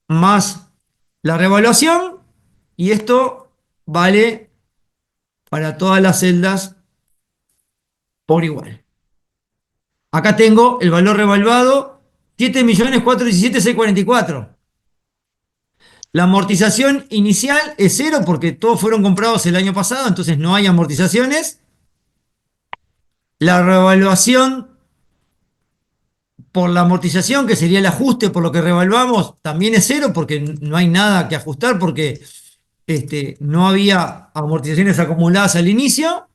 más la revaluación, y esto vale para todas las celdas por igual. Acá tengo el valor revaluado, 7.417.644. La amortización inicial es cero porque todos fueron comprados el año pasado, entonces no hay amortizaciones. La revaluación por la amortización, que sería el ajuste por lo que revaluamos, también es cero porque no hay nada que ajustar porque no había amortizaciones acumuladas al inicio.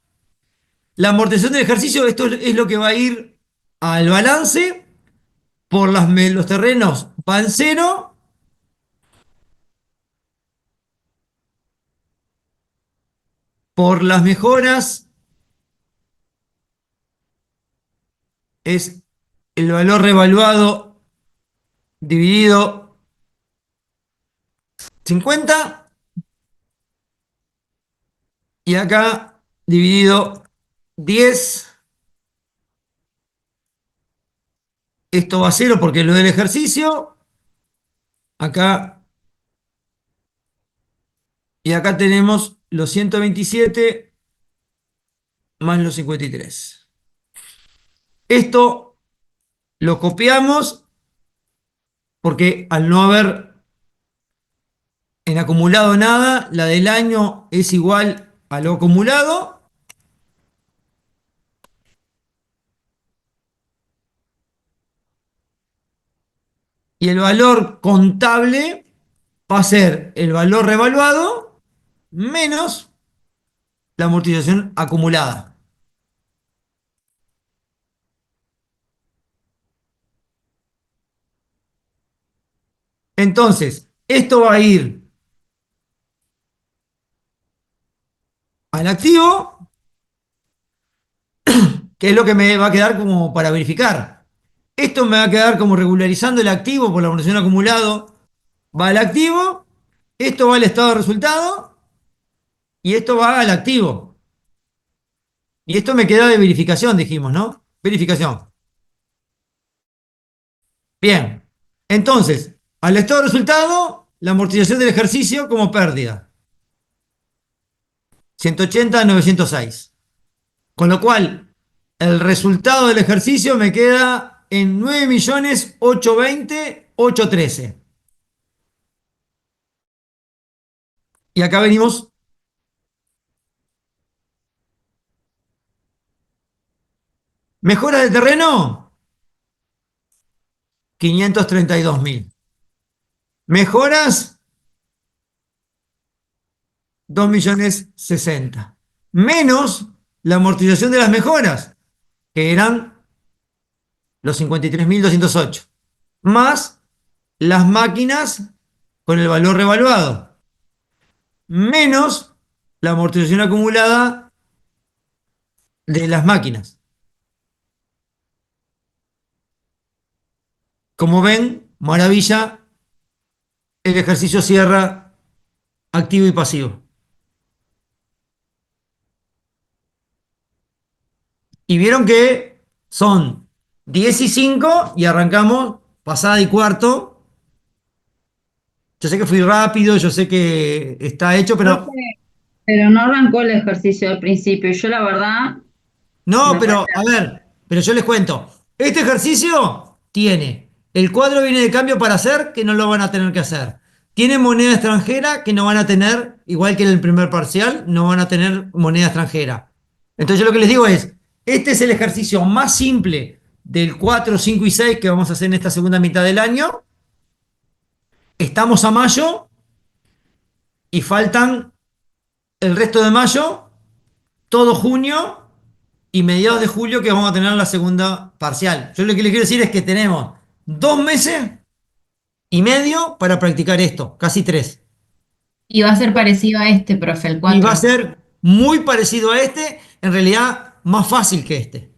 La amortización del ejercicio, esto es lo que va a ir al balance. Por los terrenos van cero. Por las mejoras es el valor revaluado dividido 50. Y acá dividido 10. Esto va a cero porque lo del ejercicio. Acá. Y acá tenemos los 127 más los 53. Esto lo copiamos porque al no haber en acumulado nada, la del año es igual a lo acumulado. Y el valor contable va a ser el valor revaluado menos la amortización acumulada. Entonces, esto va a ir al activo, que es lo que me va a quedar como para verificar. Esto me va a quedar como regularizando el activo por la amortización acumulado. Va al activo, esto va al estado de resultado y esto va al activo. Y esto me queda de verificación, dijimos, ¿no? Verificación. Bien. Entonces, al estado de resultado, la amortización del ejercicio como pérdida. 180.906. Con lo cual, el resultado del ejercicio me queda en 9.820.813. Y acá venimos. ¿Mejora de terreno? 532.000. Mejoras, 2.060.000. Menos la amortización de las mejoras, que eran los 53.208, más las máquinas con el valor revaluado, menos la amortización acumulada de las máquinas. Como ven, maravilla, el ejercicio cierra activo y pasivo. Y vieron que son 10 y 5 y arrancamos pasada y cuarto. Yo sé que fui rápido, yo sé que está hecho, Profe, pero pero no arrancó el ejercicio al principio. Yo la verdad no, me pero parece. a ver, pero yo les cuento. Este ejercicio tiene el cuadro viene de cambio para hacer, que no lo van a tener que hacer. Tiene moneda extranjera, que no van a tener, igual que en el primer parcial, no van a tener moneda extranjera. Entonces yo lo que les digo es, este es el ejercicio más simple del 4, 5 y 6 que vamos a hacer en esta segunda mitad del año. Estamos a mayo y faltan el resto de mayo, todo junio y mediados de julio que vamos a tener la segunda parcial. Yo lo que les quiero decir es que tenemos 2 meses y medio para practicar esto, casi 3. Y va a ser parecido a este, profe, el Y va a 4. ser muy parecido a este, en realidad más fácil que este.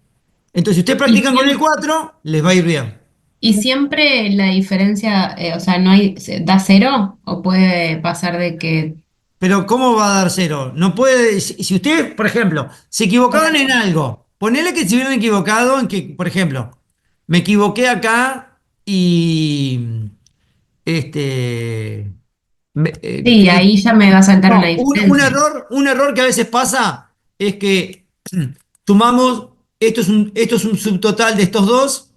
Entonces, si ustedes Y practican con el siempre, 4 les va a ir bien. y siempre la diferencia, o sea, no hay, ¿da cero? ¿O puede pasar de que... Pero ¿cómo va a dar cero? No puede, si ustedes, por ejemplo, se o sea, equivocaban en algo, ponele que se hubieran equivocado en que, por ejemplo, me equivoqué acá y este sí, ahí ya me va a saltar una no, diferencia. un error que a veces pasa es que sumamos, esto es un subtotal de estos dos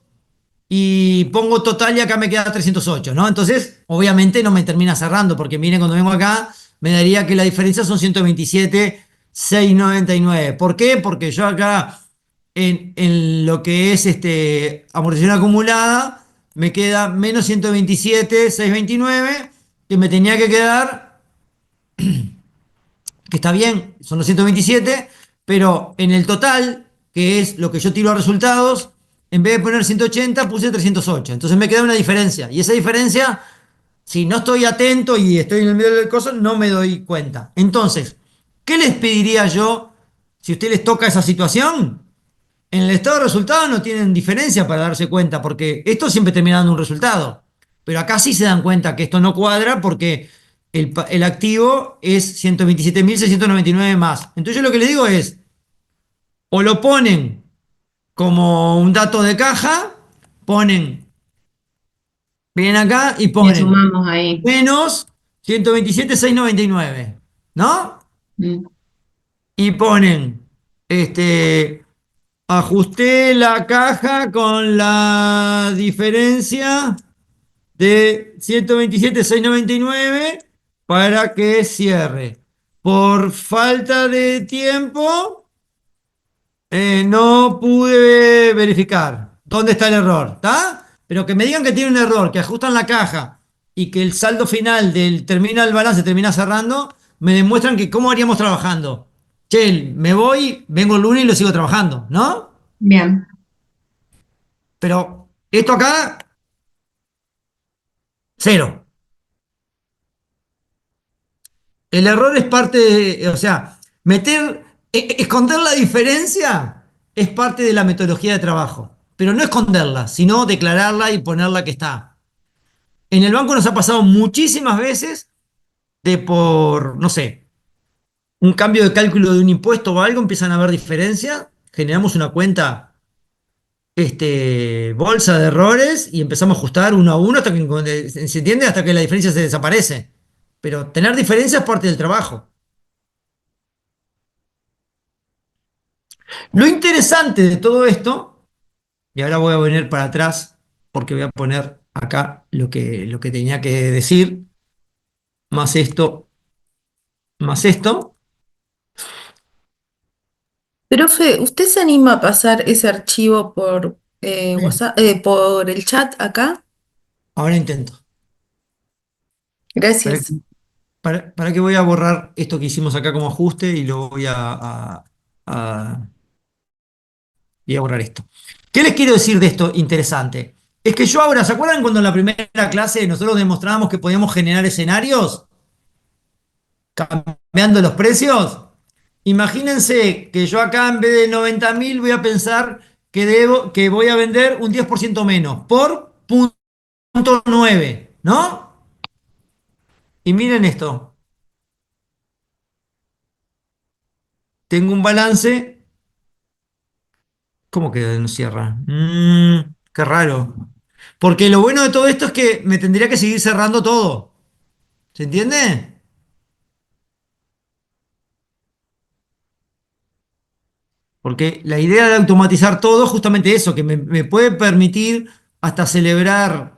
y pongo total y acá me queda 308, ¿no? Entonces, obviamente no me termina cerrando, porque miren, cuando vengo acá, me daría que la diferencia son 127.699. ¿Por qué? Porque yo acá, en lo que es amortización acumulada, me queda menos 127.629, que me tenía que quedar, que está bien, son los 127, pero en el total, que es lo que yo tiro a resultados, en vez de poner 180, puse 308. Entonces me queda una diferencia. Y esa diferencia, si no estoy atento y estoy en el medio del coso, no me doy cuenta. Entonces, ¿qué les pediría yo si a ustedes les toca esa situación? En el estado de resultados no tienen diferencia para darse cuenta, porque esto siempre termina dando un resultado. Pero acá sí se dan cuenta que esto no cuadra porque el activo es 127.699 más. Entonces yo lo que le digo es, o lo ponen como un dato de caja, vienen acá y Le ponen sumamos ahí. menos 127.699, ¿no? Mm. Y ponen, ajusté la caja con la diferencia de 127.699 para que cierre. Por falta de tiempo, no pude verificar dónde está el error, ¿está? Pero que me digan que tiene un error, que ajustan la caja y que el saldo final del terminal balance termina cerrando, me demuestran que cómo haríamos trabajando. Che, me voy, vengo el lunes y lo sigo trabajando, ¿no? Bien. Pero esto acá, cero. El error es parte de, o sea, esconder la diferencia es parte de la metodología de trabajo, pero no esconderla, sino declararla y ponerla que está. En el banco nos ha pasado muchísimas veces de por, no sé, un cambio de cálculo de un impuesto o algo, empiezan a haber diferencias, generamos una cuenta, bolsa de errores y empezamos a ajustar uno a uno hasta que se entiende, hasta que la diferencia se desaparece. Pero tener diferencias es parte del trabajo. Lo interesante de todo esto, y ahora voy a venir para atrás porque voy a poner acá lo que tenía que decir, más esto, más esto. Profe, ¿usted se anima a pasar ese archivo por WhatsApp, por el chat acá? Ahora intento. ¿Para, Gracias. para qué voy a borrar esto que hicimos acá como ajuste y lo voy a- y a borrar esto. ¿Qué les quiero decir de esto interesante? Es que yo ahora, ¿se acuerdan cuando en la primera clase nosotros demostrábamos que podíamos generar escenarios cambiando los precios? Imagínense que yo acá en vez de 90.000 voy a pensar que voy a vender un 10% menos por punto 9, ¿no? Y miren esto, tengo un balance, ¿cómo que no cierra? Qué raro. Porque lo bueno de todo esto es que me tendría que seguir cerrando todo. ¿Se entiende? Porque la idea de automatizar todo es justamente eso, que me puede permitir hasta celebrar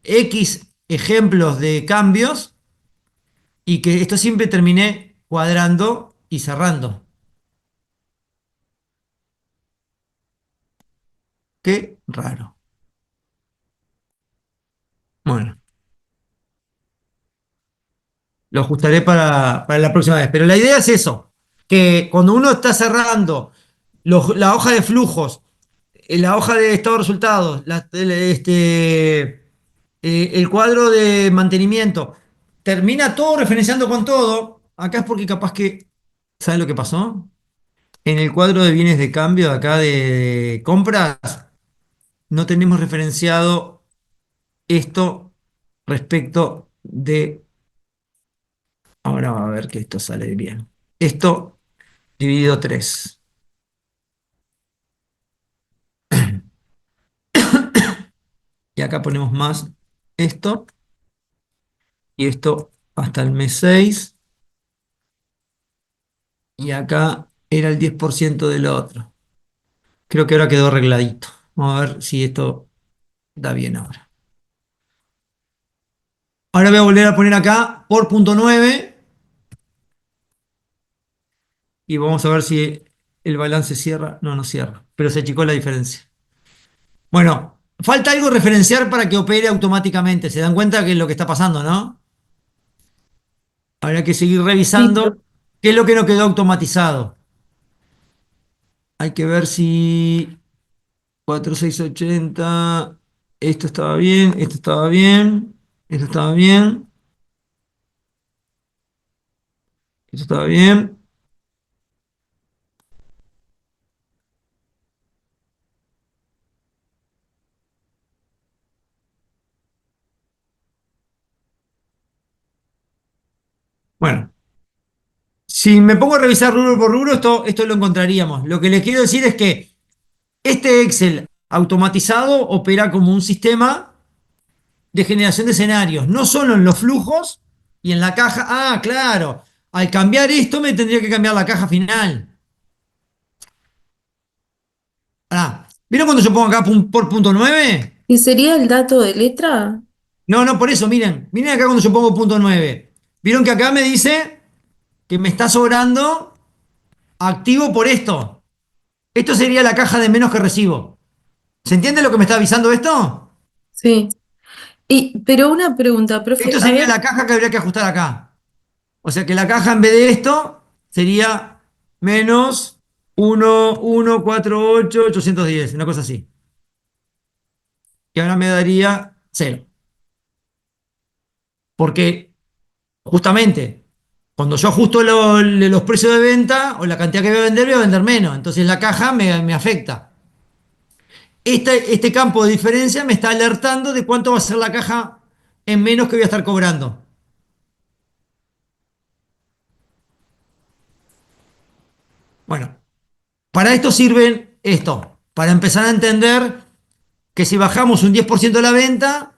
X ejemplos de cambios y que esto siempre termine cuadrando y cerrando. Qué raro. Bueno, lo ajustaré para la próxima vez. Pero la idea es eso, que cuando uno está cerrando la hoja de flujos, la hoja de estado de resultados, el cuadro de mantenimiento, termina todo referenciando con todo. Acá es porque capaz que, ¿saben lo que pasó? En el cuadro de bienes de cambio de acá de compras, no tenemos referenciado esto respecto de, ahora va a ver que esto sale bien. Esto dividido 3. Y acá ponemos más esto y esto hasta el mes 6. Y acá era el 10% del otro. Creo que ahora quedó arregladito. Vamos a ver si esto da bien ahora. Ahora voy a volver a poner acá por punto 9 y vamos a ver si el balance cierra. No, no cierra, pero se achicó la diferencia. Bueno, falta algo referenciar para que opere automáticamente. ¿Se dan cuenta que es lo que está pasando, no? Habrá que seguir Sí, revisando qué es lo que no quedó automatizado. Hay que ver si 4680, esto estaba bien, esto estaba bien, esto estaba bien, esto estaba bien. Bueno, si me pongo a revisar rubro por rubro, esto lo encontraríamos. Lo que les quiero decir es que este Excel automatizado opera como un sistema de generación de escenarios, no solo en los flujos y en la caja. Ah, claro, al cambiar esto me tendría que cambiar la caja final. Ah, ¿vieron cuando yo pongo acá por punto 9? ¿y sería el dato de letra? No, no, por eso, miren acá cuando yo pongo punto 9. ¿Vieron que acá me dice que me está sobrando activo por esto? Esto sería la caja de menos que recibo. ¿Se entiende lo que me está avisando esto? Sí. Pero una pregunta, profe, Esto a sería ver, la caja que habría que ajustar acá. O sea que la caja en vez de esto sería menos 1,148,810, una cosa así. Y ahora me daría cero. Porque justamente cuando yo ajusto los precios de venta o la cantidad que voy a vender menos. Entonces la caja me afecta. Este campo de diferencia me está alertando de cuánto va a ser la caja en menos que voy a estar cobrando. Bueno, para esto sirven esto, para empezar a entender que si bajamos un 10% de la venta,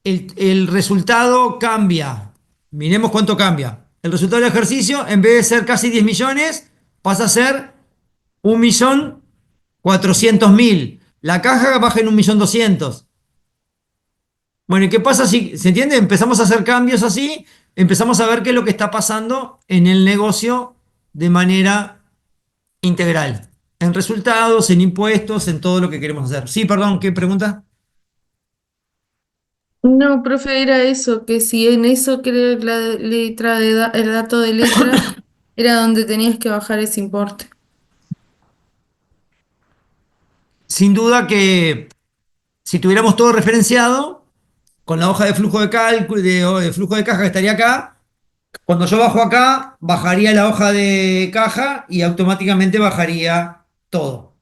el resultado cambia. Miremos cuánto cambia. El resultado del ejercicio, en vez de ser casi 10 millones, pasa a ser 1.400.000. La caja baja en 1.200.000. Bueno, ¿y qué pasa si, se entiende? Empezamos a hacer cambios así, empezamos a ver qué es lo que está pasando en el negocio de manera integral, en resultados, en impuestos, en todo lo que queremos hacer. Sí, perdón, ¿qué pregunta? no, profe, era eso, que si en eso que era la letra el dato de letra, era donde tenías que bajar ese importe. sin duda que si tuviéramos todo referenciado, con la hoja de flujo de cálculo, de flujo de caja que estaría acá, cuando yo bajo acá, bajaría la hoja de caja y automáticamente bajaría todo.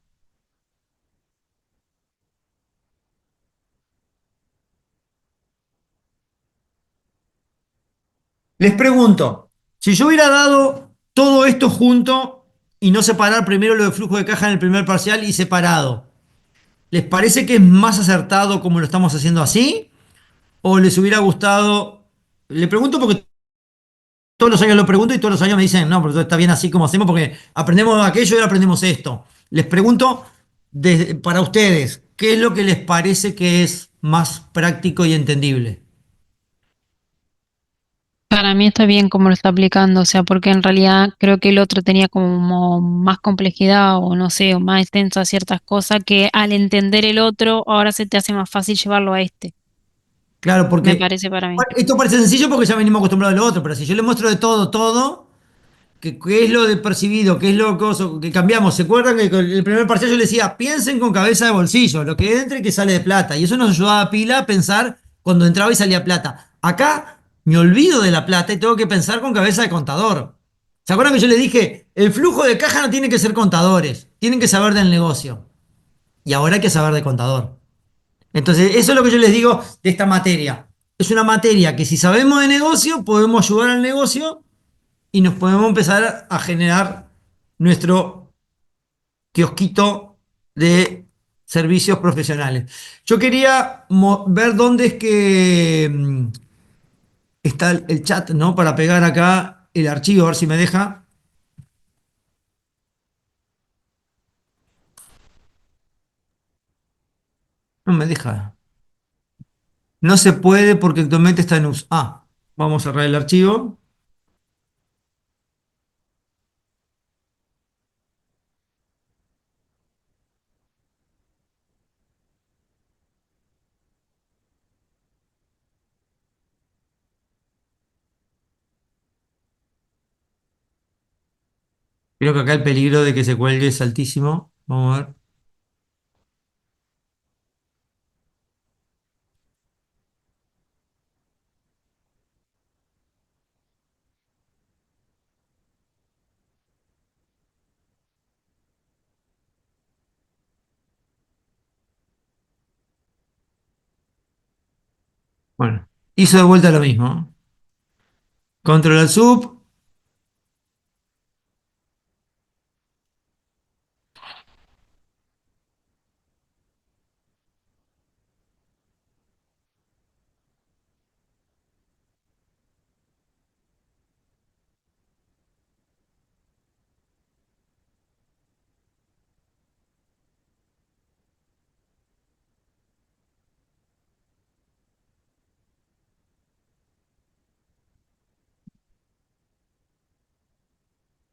Les pregunto, si yo hubiera dado todo esto junto y no separar primero lo de flujo de caja en el primer parcial y separado, ¿les parece que es más acertado como lo estamos haciendo así? ¿O les hubiera gustado? Le pregunto porque todos los años lo pregunto y todos los años me dicen, no, pero está bien así como hacemos porque aprendemos aquello y ahora aprendemos esto. Les pregunto para ustedes, ¿qué es lo que les parece que es más práctico y entendible? Para mí está bien cómo lo está aplicando, o sea, porque en realidad creo que el otro tenía como más complejidad o no sé, o más extensa ciertas cosas que al entender el otro ahora se te hace más fácil llevarlo a este, Claro, me porque parece para mí. bueno, esto parece sencillo porque ya venimos acostumbrados a lo otro, pero si yo les muestro de todo, todo, qué es lo de percibido, qué es lo que cambiamos. ¿Se acuerdan que con el primer parcial yo les decía, piensen con cabeza de bolsillo, lo que entra y que sale de plata? Y eso nos ayudaba a pila a pensar cuando entraba y salía plata. Acá me olvido de la plata y tengo que pensar con cabeza de contador. ¿Se acuerdan que yo les dije, el flujo de caja no tiene que ser contadores, tienen que saber del negocio? Y ahora hay que saber de contador. Entonces, eso es lo que yo les digo de esta materia. Es una materia que si sabemos de negocio, podemos ayudar al negocio y nos podemos empezar a generar nuestro kiosquito de servicios profesionales. Yo quería ver dónde es que está el chat, ¿no? Para pegar acá el archivo, a ver si me deja. No me deja. No se puede porque actualmente está en uso. Ah, vamos a cerrar el archivo. Creo que acá el peligro de que se cuelgue es altísimo. Vamos a ver. Bueno, hizo de vuelta lo mismo. Control al sub.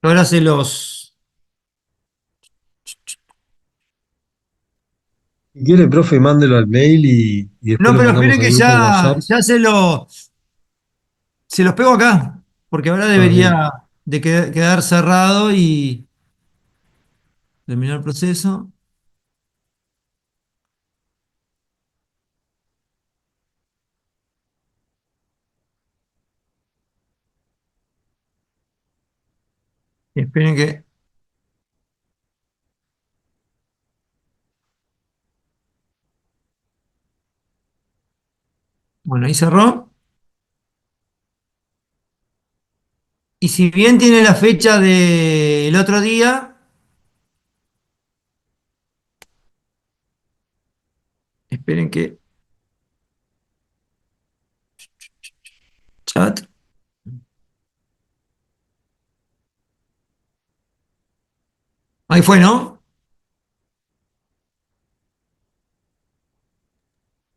Ahora se los. Si quiere, profe, mándelo al mail y después No, lo pero mandamos esperen al que grupo de WhatsApp. ya se los pego acá, porque ahora Ah, bien. debería de quedar cerrado y terminar el proceso. Y esperen que, bueno, ahí cerró. Y si bien tiene la fecha del otro día, esperen que chat. Ahí fue, ¿no?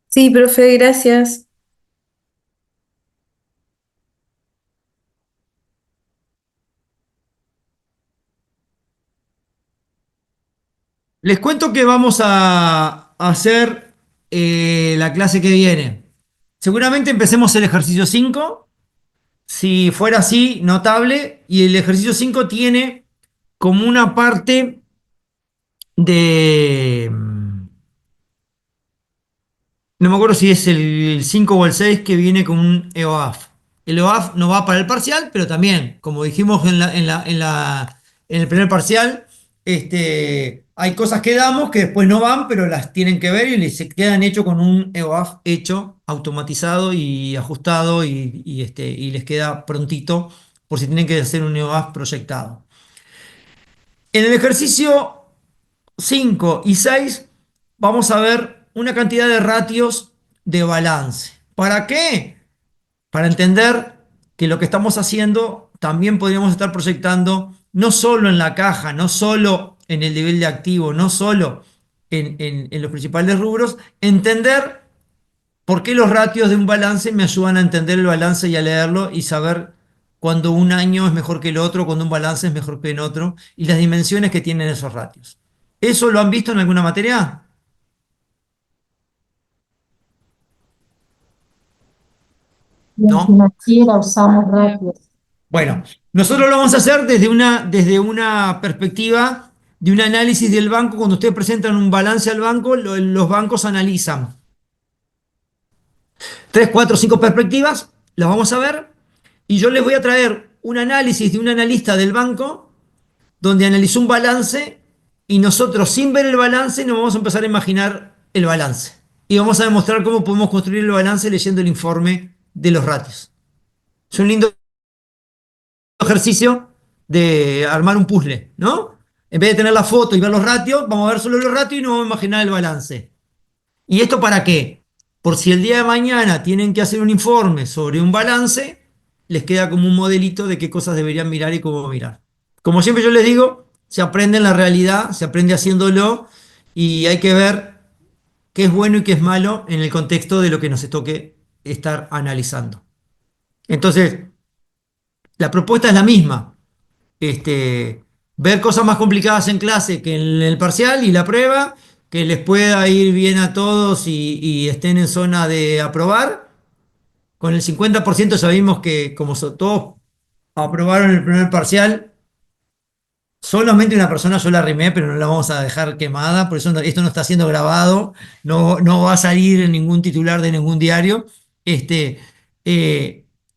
Sí, profe, gracias. Les cuento que vamos a hacer la clase que viene. Seguramente empecemos el ejercicio 5. Si fuera así, notable. Y el ejercicio 5 tiene como una parte de, no me acuerdo si es el 5 o el 6 que viene con un EOAF. El EOAF no va para el parcial, pero también, como dijimos en el primer parcial, hay cosas que damos que después no van, pero las tienen que ver y se quedan hechos con un EOAF hecho, automatizado y ajustado y les queda prontito por si tienen que hacer un EOAF proyectado. En el ejercicio 5 y 6 vamos a ver una cantidad de ratios de balance. ¿Para qué? Para entender que lo que estamos haciendo también podríamos estar proyectando no solo en la caja, no solo en el nivel de activo, no solo en los principales rubros, entender por qué los ratios de un balance me ayudan a entender el balance y a leerlo y saber cuando un año es mejor que el otro, cuando un balance es mejor que el otro y las dimensiones que tienen esos ratios. ¿Eso lo han visto en alguna materia? Y en ¿No? financiera usamos ratios. Bueno, nosotros lo vamos a hacer desde una perspectiva de un análisis del banco. Cuando ustedes presentan un balance al banco, los bancos analizan tres, cuatro, cinco perspectivas, las vamos a ver, y yo les voy a traer un análisis de un analista del banco donde analizó un balance y nosotros sin ver el balance nos vamos a empezar a imaginar el balance. Y vamos a demostrar cómo podemos construir el balance leyendo el informe de los ratios. Es un lindo ejercicio de armar un puzzle, ¿no? En vez de tener la foto y ver los ratios, vamos a ver solo los ratios y nos vamos a imaginar el balance. ¿Y esto para qué? Por si el día de mañana tienen que hacer un informe sobre un balance, les queda como un modelito de qué cosas deberían mirar y cómo mirar. Como siempre yo les digo, se aprende en la realidad, se aprende haciéndolo y hay que ver qué es bueno y qué es malo en el contexto de lo que nos toque estar analizando. Entonces, la propuesta es la misma. Ver cosas más complicadas en clase que en el parcial y la prueba, que les pueda ir bien a todos y estén en zona de aprobar. Con el 50% ya vimos que como todos aprobaron el primer parcial, solamente una persona yo la arrimé, pero no la vamos a dejar quemada, por eso esto no está siendo grabado, no va a salir en ningún titular de ningún diario. Este,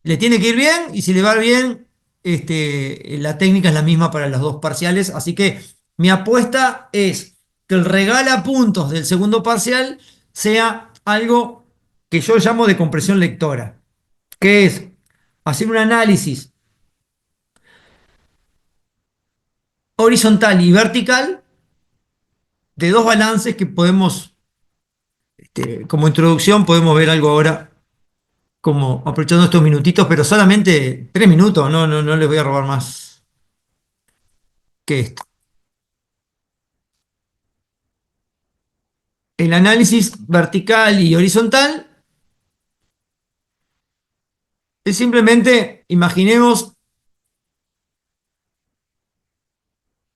Le tiene que ir bien y si le va bien, la técnica es la misma para los dos parciales, así que mi apuesta es que el regala puntos del segundo parcial sea algo que yo llamo de compresión lectora, que es hacer un análisis horizontal y vertical de dos balances que podemos, como introducción, podemos ver algo ahora, como aprovechando estos minutitos, pero solamente 3 minutos, no les voy a robar más que esto. El análisis vertical y horizontal es simplemente, imaginemos,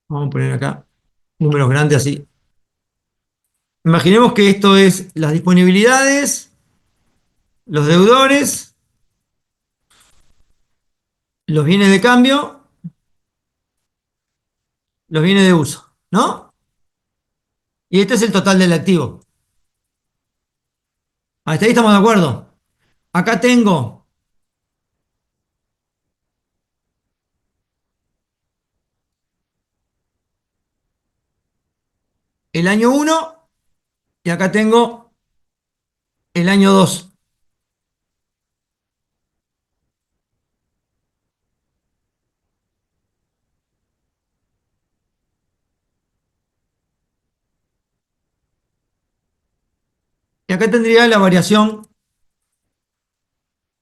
vamos a poner acá números grandes así. Imaginemos que esto es las disponibilidades, los deudores, los bienes de cambio, los bienes de uso, ¿no? Y este es el total del activo. Hasta ahí estamos de acuerdo. Acá tengo el año 1 y acá tengo el año 2. Y acá tendría la variación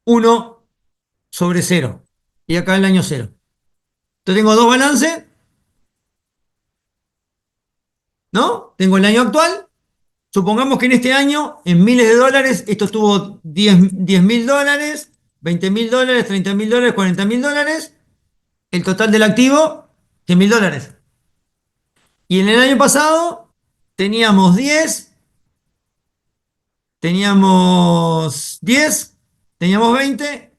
1/0. Y acá el año 0. Entonces tengo dos balances, ¿no? Tengo el año actual. Supongamos que en este año, en miles de dólares, esto tuvo 10.000 dólares, 20.000 dólares, 30.000 dólares, 40.000 dólares. El total del activo, 100.000 dólares. Y en el año pasado teníamos 10, teníamos 10, teníamos 20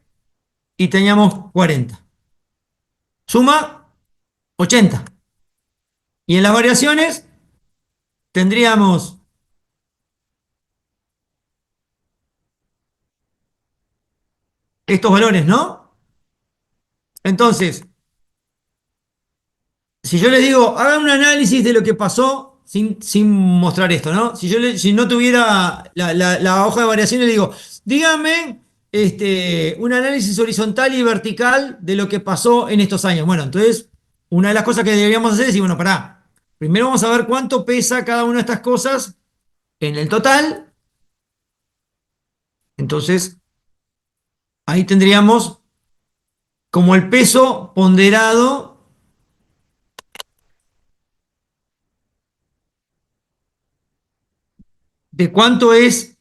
y teníamos 40. Suma 80. Y en las variaciones tendríamos estos valores, ¿no? Entonces, si yo les digo, hagan un análisis de lo que pasó sin mostrar esto, ¿no? Si no tuviera la hoja de variaciones, le digo, díganme un análisis horizontal y vertical de lo que pasó en estos años. Bueno, entonces, una de las cosas que deberíamos hacer es decir, bueno, pará, primero vamos a ver cuánto pesa cada una de estas cosas en el total. Entonces, ahí tendríamos como el peso ponderado de cuánto es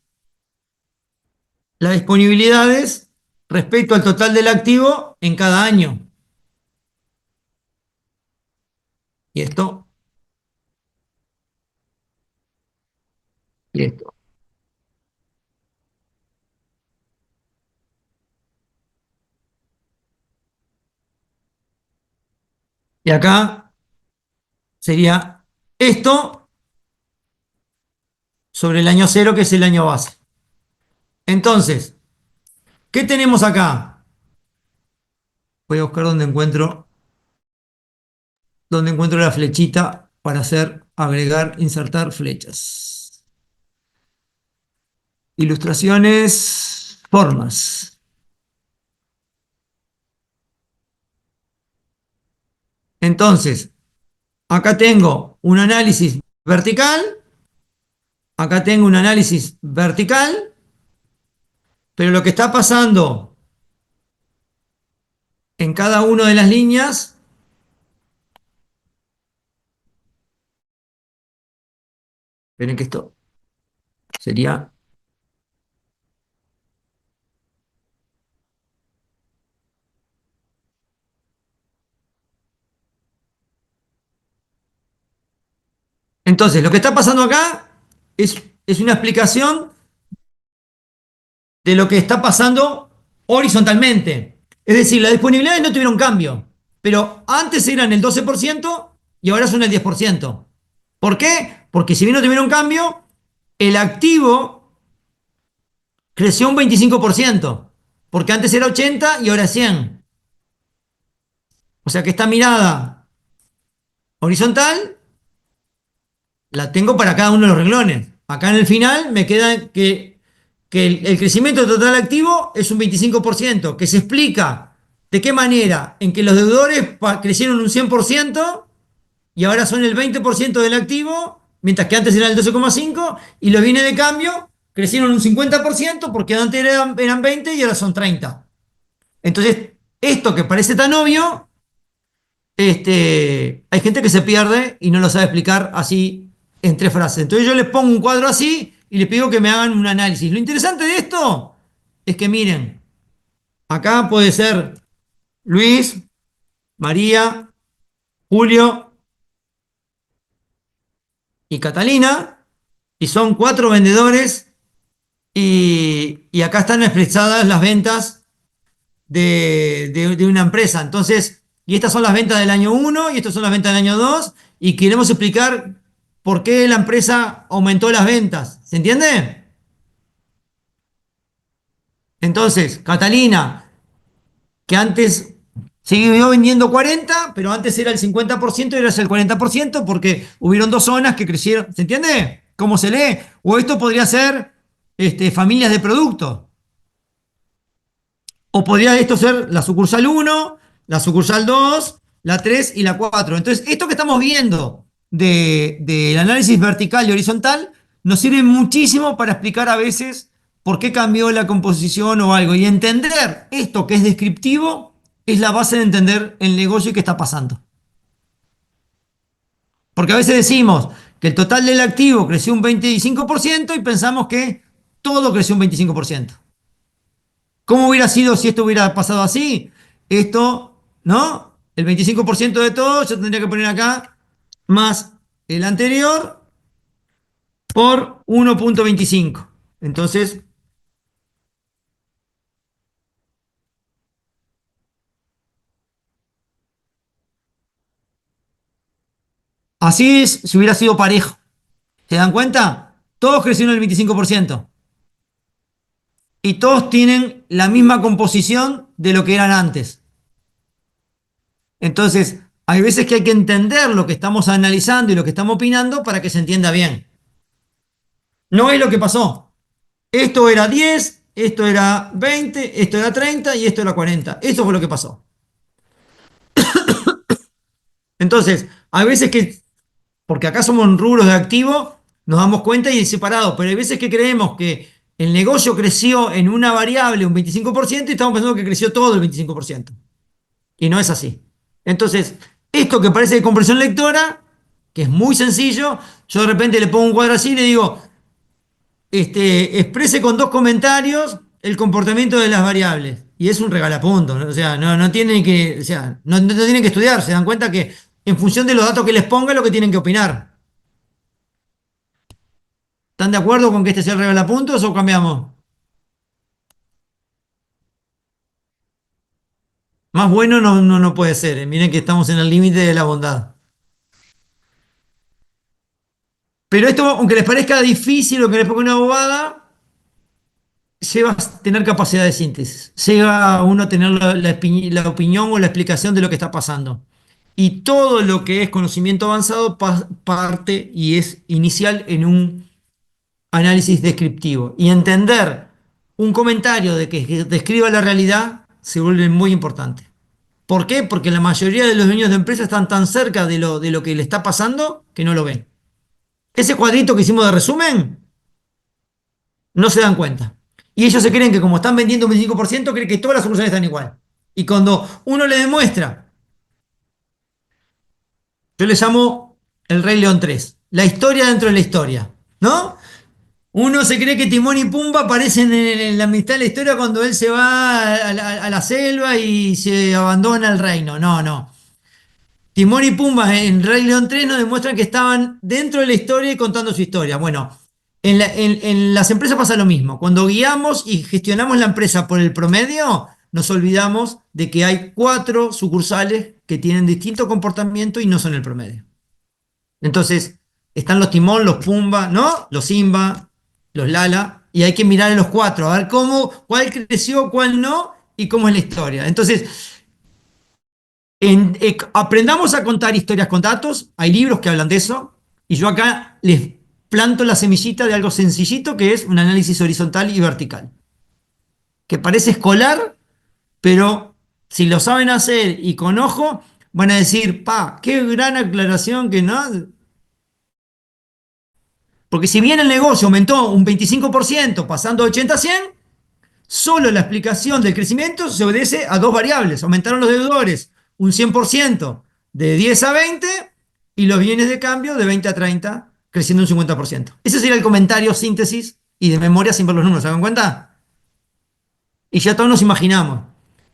las disponibilidades respecto al total del activo en cada año. Y esto, y esto. Y acá sería esto sobre el año cero, que es el año base. Entonces, ¿qué tenemos acá? Voy a buscar donde encuentro la flechita para hacer agregar, insertar flechas. Ilustraciones, formas. Entonces, acá tengo un análisis vertical, acá tengo un análisis vertical, pero lo que está pasando en cada una de las líneas esperen que esto sería. Entonces, lo que está pasando acá es una explicación de lo que está pasando horizontalmente. Es decir, las disponibilidades no tuvieron cambio, pero antes eran el 12% y ahora son el 10%. ¿Por qué? Porque si bien no tuvieron cambio, el activo creció un 25%, porque antes era 80 y ahora es 100. O sea que esta mirada horizontal la tengo para cada uno de los renglones. Acá en el final me queda que el crecimiento total activo es un 25%, que se explica de qué manera en que los deudores crecieron un 100% y ahora son el 20% del activo, mientras que antes eran el 12,5%, y los bienes de cambio crecieron un 50% porque antes eran 20 y ahora son 30. Entonces, esto que parece tan obvio, hay gente que se pierde y no lo sabe explicar así en 3 frases. Entonces yo les pongo un cuadro así y les pido que me hagan un análisis. Lo interesante de esto es que miren, acá puede ser Luis, María, Julio y Catalina, y son 4 vendedores, y acá están expresadas las ventas de una empresa. Entonces, y estas son las ventas del año 1 y estas son las ventas del año 2 y queremos explicar por qué la empresa aumentó las ventas. ¿Se entiende? Entonces, Catalina, que antes siguió vendiendo 40, pero antes era el 50% y ahora es el 40% porque hubieron 2 zonas que crecieron. ¿Se entiende? ¿Cómo se lee? O esto podría ser familias de productos. O podría esto ser la sucursal 1, la sucursal 2, la 3 y la 4. Entonces, esto que estamos viendo del análisis vertical y horizontal nos sirve muchísimo para explicar a veces por qué cambió la composición o algo. Y entender esto que es descriptivo es la base de entender el negocio y qué está pasando. Porque a veces decimos que el total del activo creció un 25% y pensamos que todo creció un 25%. ¿Cómo hubiera sido si esto hubiera pasado así? Esto, ¿no? El 25% de todo, yo tendría que poner acá más el anterior por 1,25. Entonces, así es si hubiera sido parejo. ¿Se dan cuenta? Todos crecieron el 25%. y todos tienen la misma composición de lo que eran antes. Entonces, hay veces que hay que entender lo que estamos analizando y lo que estamos opinando para que se entienda bien. No es lo que pasó. Esto era 10, esto era 20, esto era 30 y esto era 40. Eso fue lo que pasó. Entonces, hay veces que, porque acá somos rubros de activo, nos damos cuenta y es separado, pero hay veces que creemos que el negocio creció en una variable un 25% y estamos pensando que creció todo el 25%. Y no es así. Entonces, esto que parece de comprensión lectora, que es muy sencillo, yo de repente le pongo un cuadro así y le digo, exprese con 2 comentarios el comportamiento de las variables. Y es un regalapunto, ¿no? O sea, no tienen que, o sea, no tienen que estudiar, se dan cuenta que en función de los datos que les ponga es lo que tienen que opinar. ¿Están de acuerdo con que este sea el regalapuntos o cambiamos? Más bueno no puede ser. Miren que estamos en el límite de la bondad. Pero esto, aunque les parezca difícil o que les ponga una bobada, lleva a tener capacidad de síntesis. Llega a uno a tener la opinión o la explicación de lo que está pasando. Y todo lo que es conocimiento avanzado parte y es inicial en un análisis descriptivo. Y entender un comentario de que describa la realidad se vuelve muy importante. ¿Por qué? Porque la mayoría de los dueños de empresas están tan cerca de lo que le está pasando que no lo ven. Ese cuadrito que hicimos de resumen, no se dan cuenta. Y ellos se creen que como están vendiendo un 25%, creen que todas las soluciones están igual. Y cuando uno le demuestra, yo le llamo el Rey León 3, la historia dentro de la historia, ¿no? Uno se cree que Timón y Pumba aparecen en la mitad de la historia cuando él se va a la selva y se abandona el reino. No, no. Timón y Pumba en Rey León 3 nos demuestran que estaban dentro de la historia y contando su historia. Bueno, en las empresas pasa lo mismo. Cuando guiamos y gestionamos la empresa por el promedio, nos olvidamos de que hay 4 sucursales que tienen distinto comportamiento y no son el promedio. Entonces, están los Timón, los Pumba, ¿no? Los Simba, los Lala, y hay que mirar en los 4, a ver cuál creció, cuál no, y cómo es la historia. Entonces, aprendamos a contar historias con datos, hay libros que hablan de eso, y yo acá les planto la semillita de algo sencillito que es un análisis horizontal y vertical, que parece escolar, pero si lo saben hacer y con ojo, van a decir, qué gran aclaración que no. Porque si bien el negocio aumentó un 25%, pasando de 80 a 100, solo la explicación del crecimiento se obedece a 2 variables. Aumentaron los deudores un 100% de 10 a 20 y los bienes de cambio de 20 a 30, creciendo un 50%. Ese sería el comentario, síntesis y de memoria sin ver los números. ¿Se dan cuenta? Y ya todos nos imaginamos.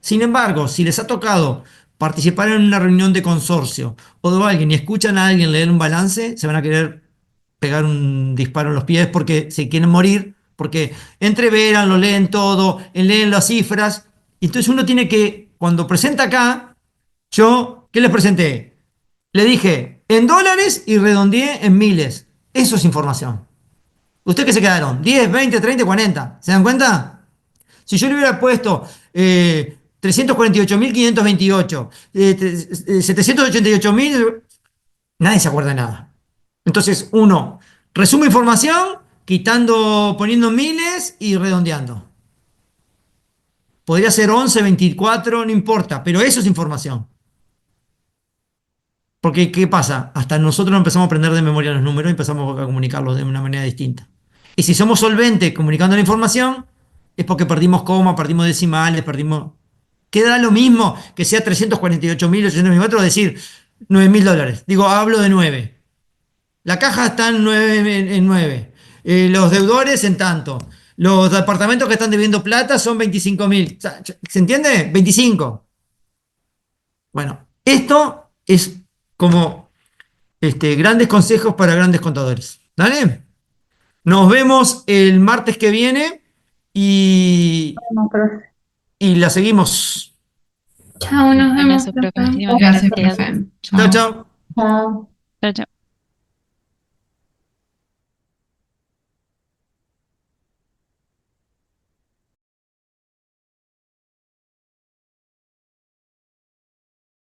Sin embargo, si les ha tocado participar en una reunión de consorcio o de alguien y escuchan a alguien leer un balance, se van a querer pegar un disparo en los pies porque se quieren morir, porque entreveran, lo leen todo, leen las cifras. Y entonces uno tiene que, cuando presenta acá, ¿qué les presenté? Le dije en dólares y redondeé en miles. Eso es información. ¿Ustedes qué se quedaron? 10, 20, 30, 40. ¿Se dan cuenta? Si yo le hubiera puesto 348.528, 788.000, nadie se acuerda de nada. Entonces, uno resume información, poniendo miles y redondeando. Podría ser 11, 24, no importa, pero eso es información. Porque, ¿qué pasa? Hasta nosotros empezamos a aprender de memoria los números y empezamos a comunicarlos de una manera distinta. Y si somos solventes comunicando la información, es porque perdimos coma, perdimos decimales, Quedará lo mismo que sea 348.824 o decir $9.000. Digo, hablo de 9. La caja está en 9. Los deudores en tanto. Los departamentos que están debiendo plata son 25.000. ¿Se entiende? 25. Bueno, esto es como grandes consejos para grandes contadores. ¿Dale? Nos vemos el martes que viene y, No, profe. y la seguimos. Chao, nos vemos. Gracias, profe. Gracias, Gracias. profe. Chao, chao. Chao. Chao, chao.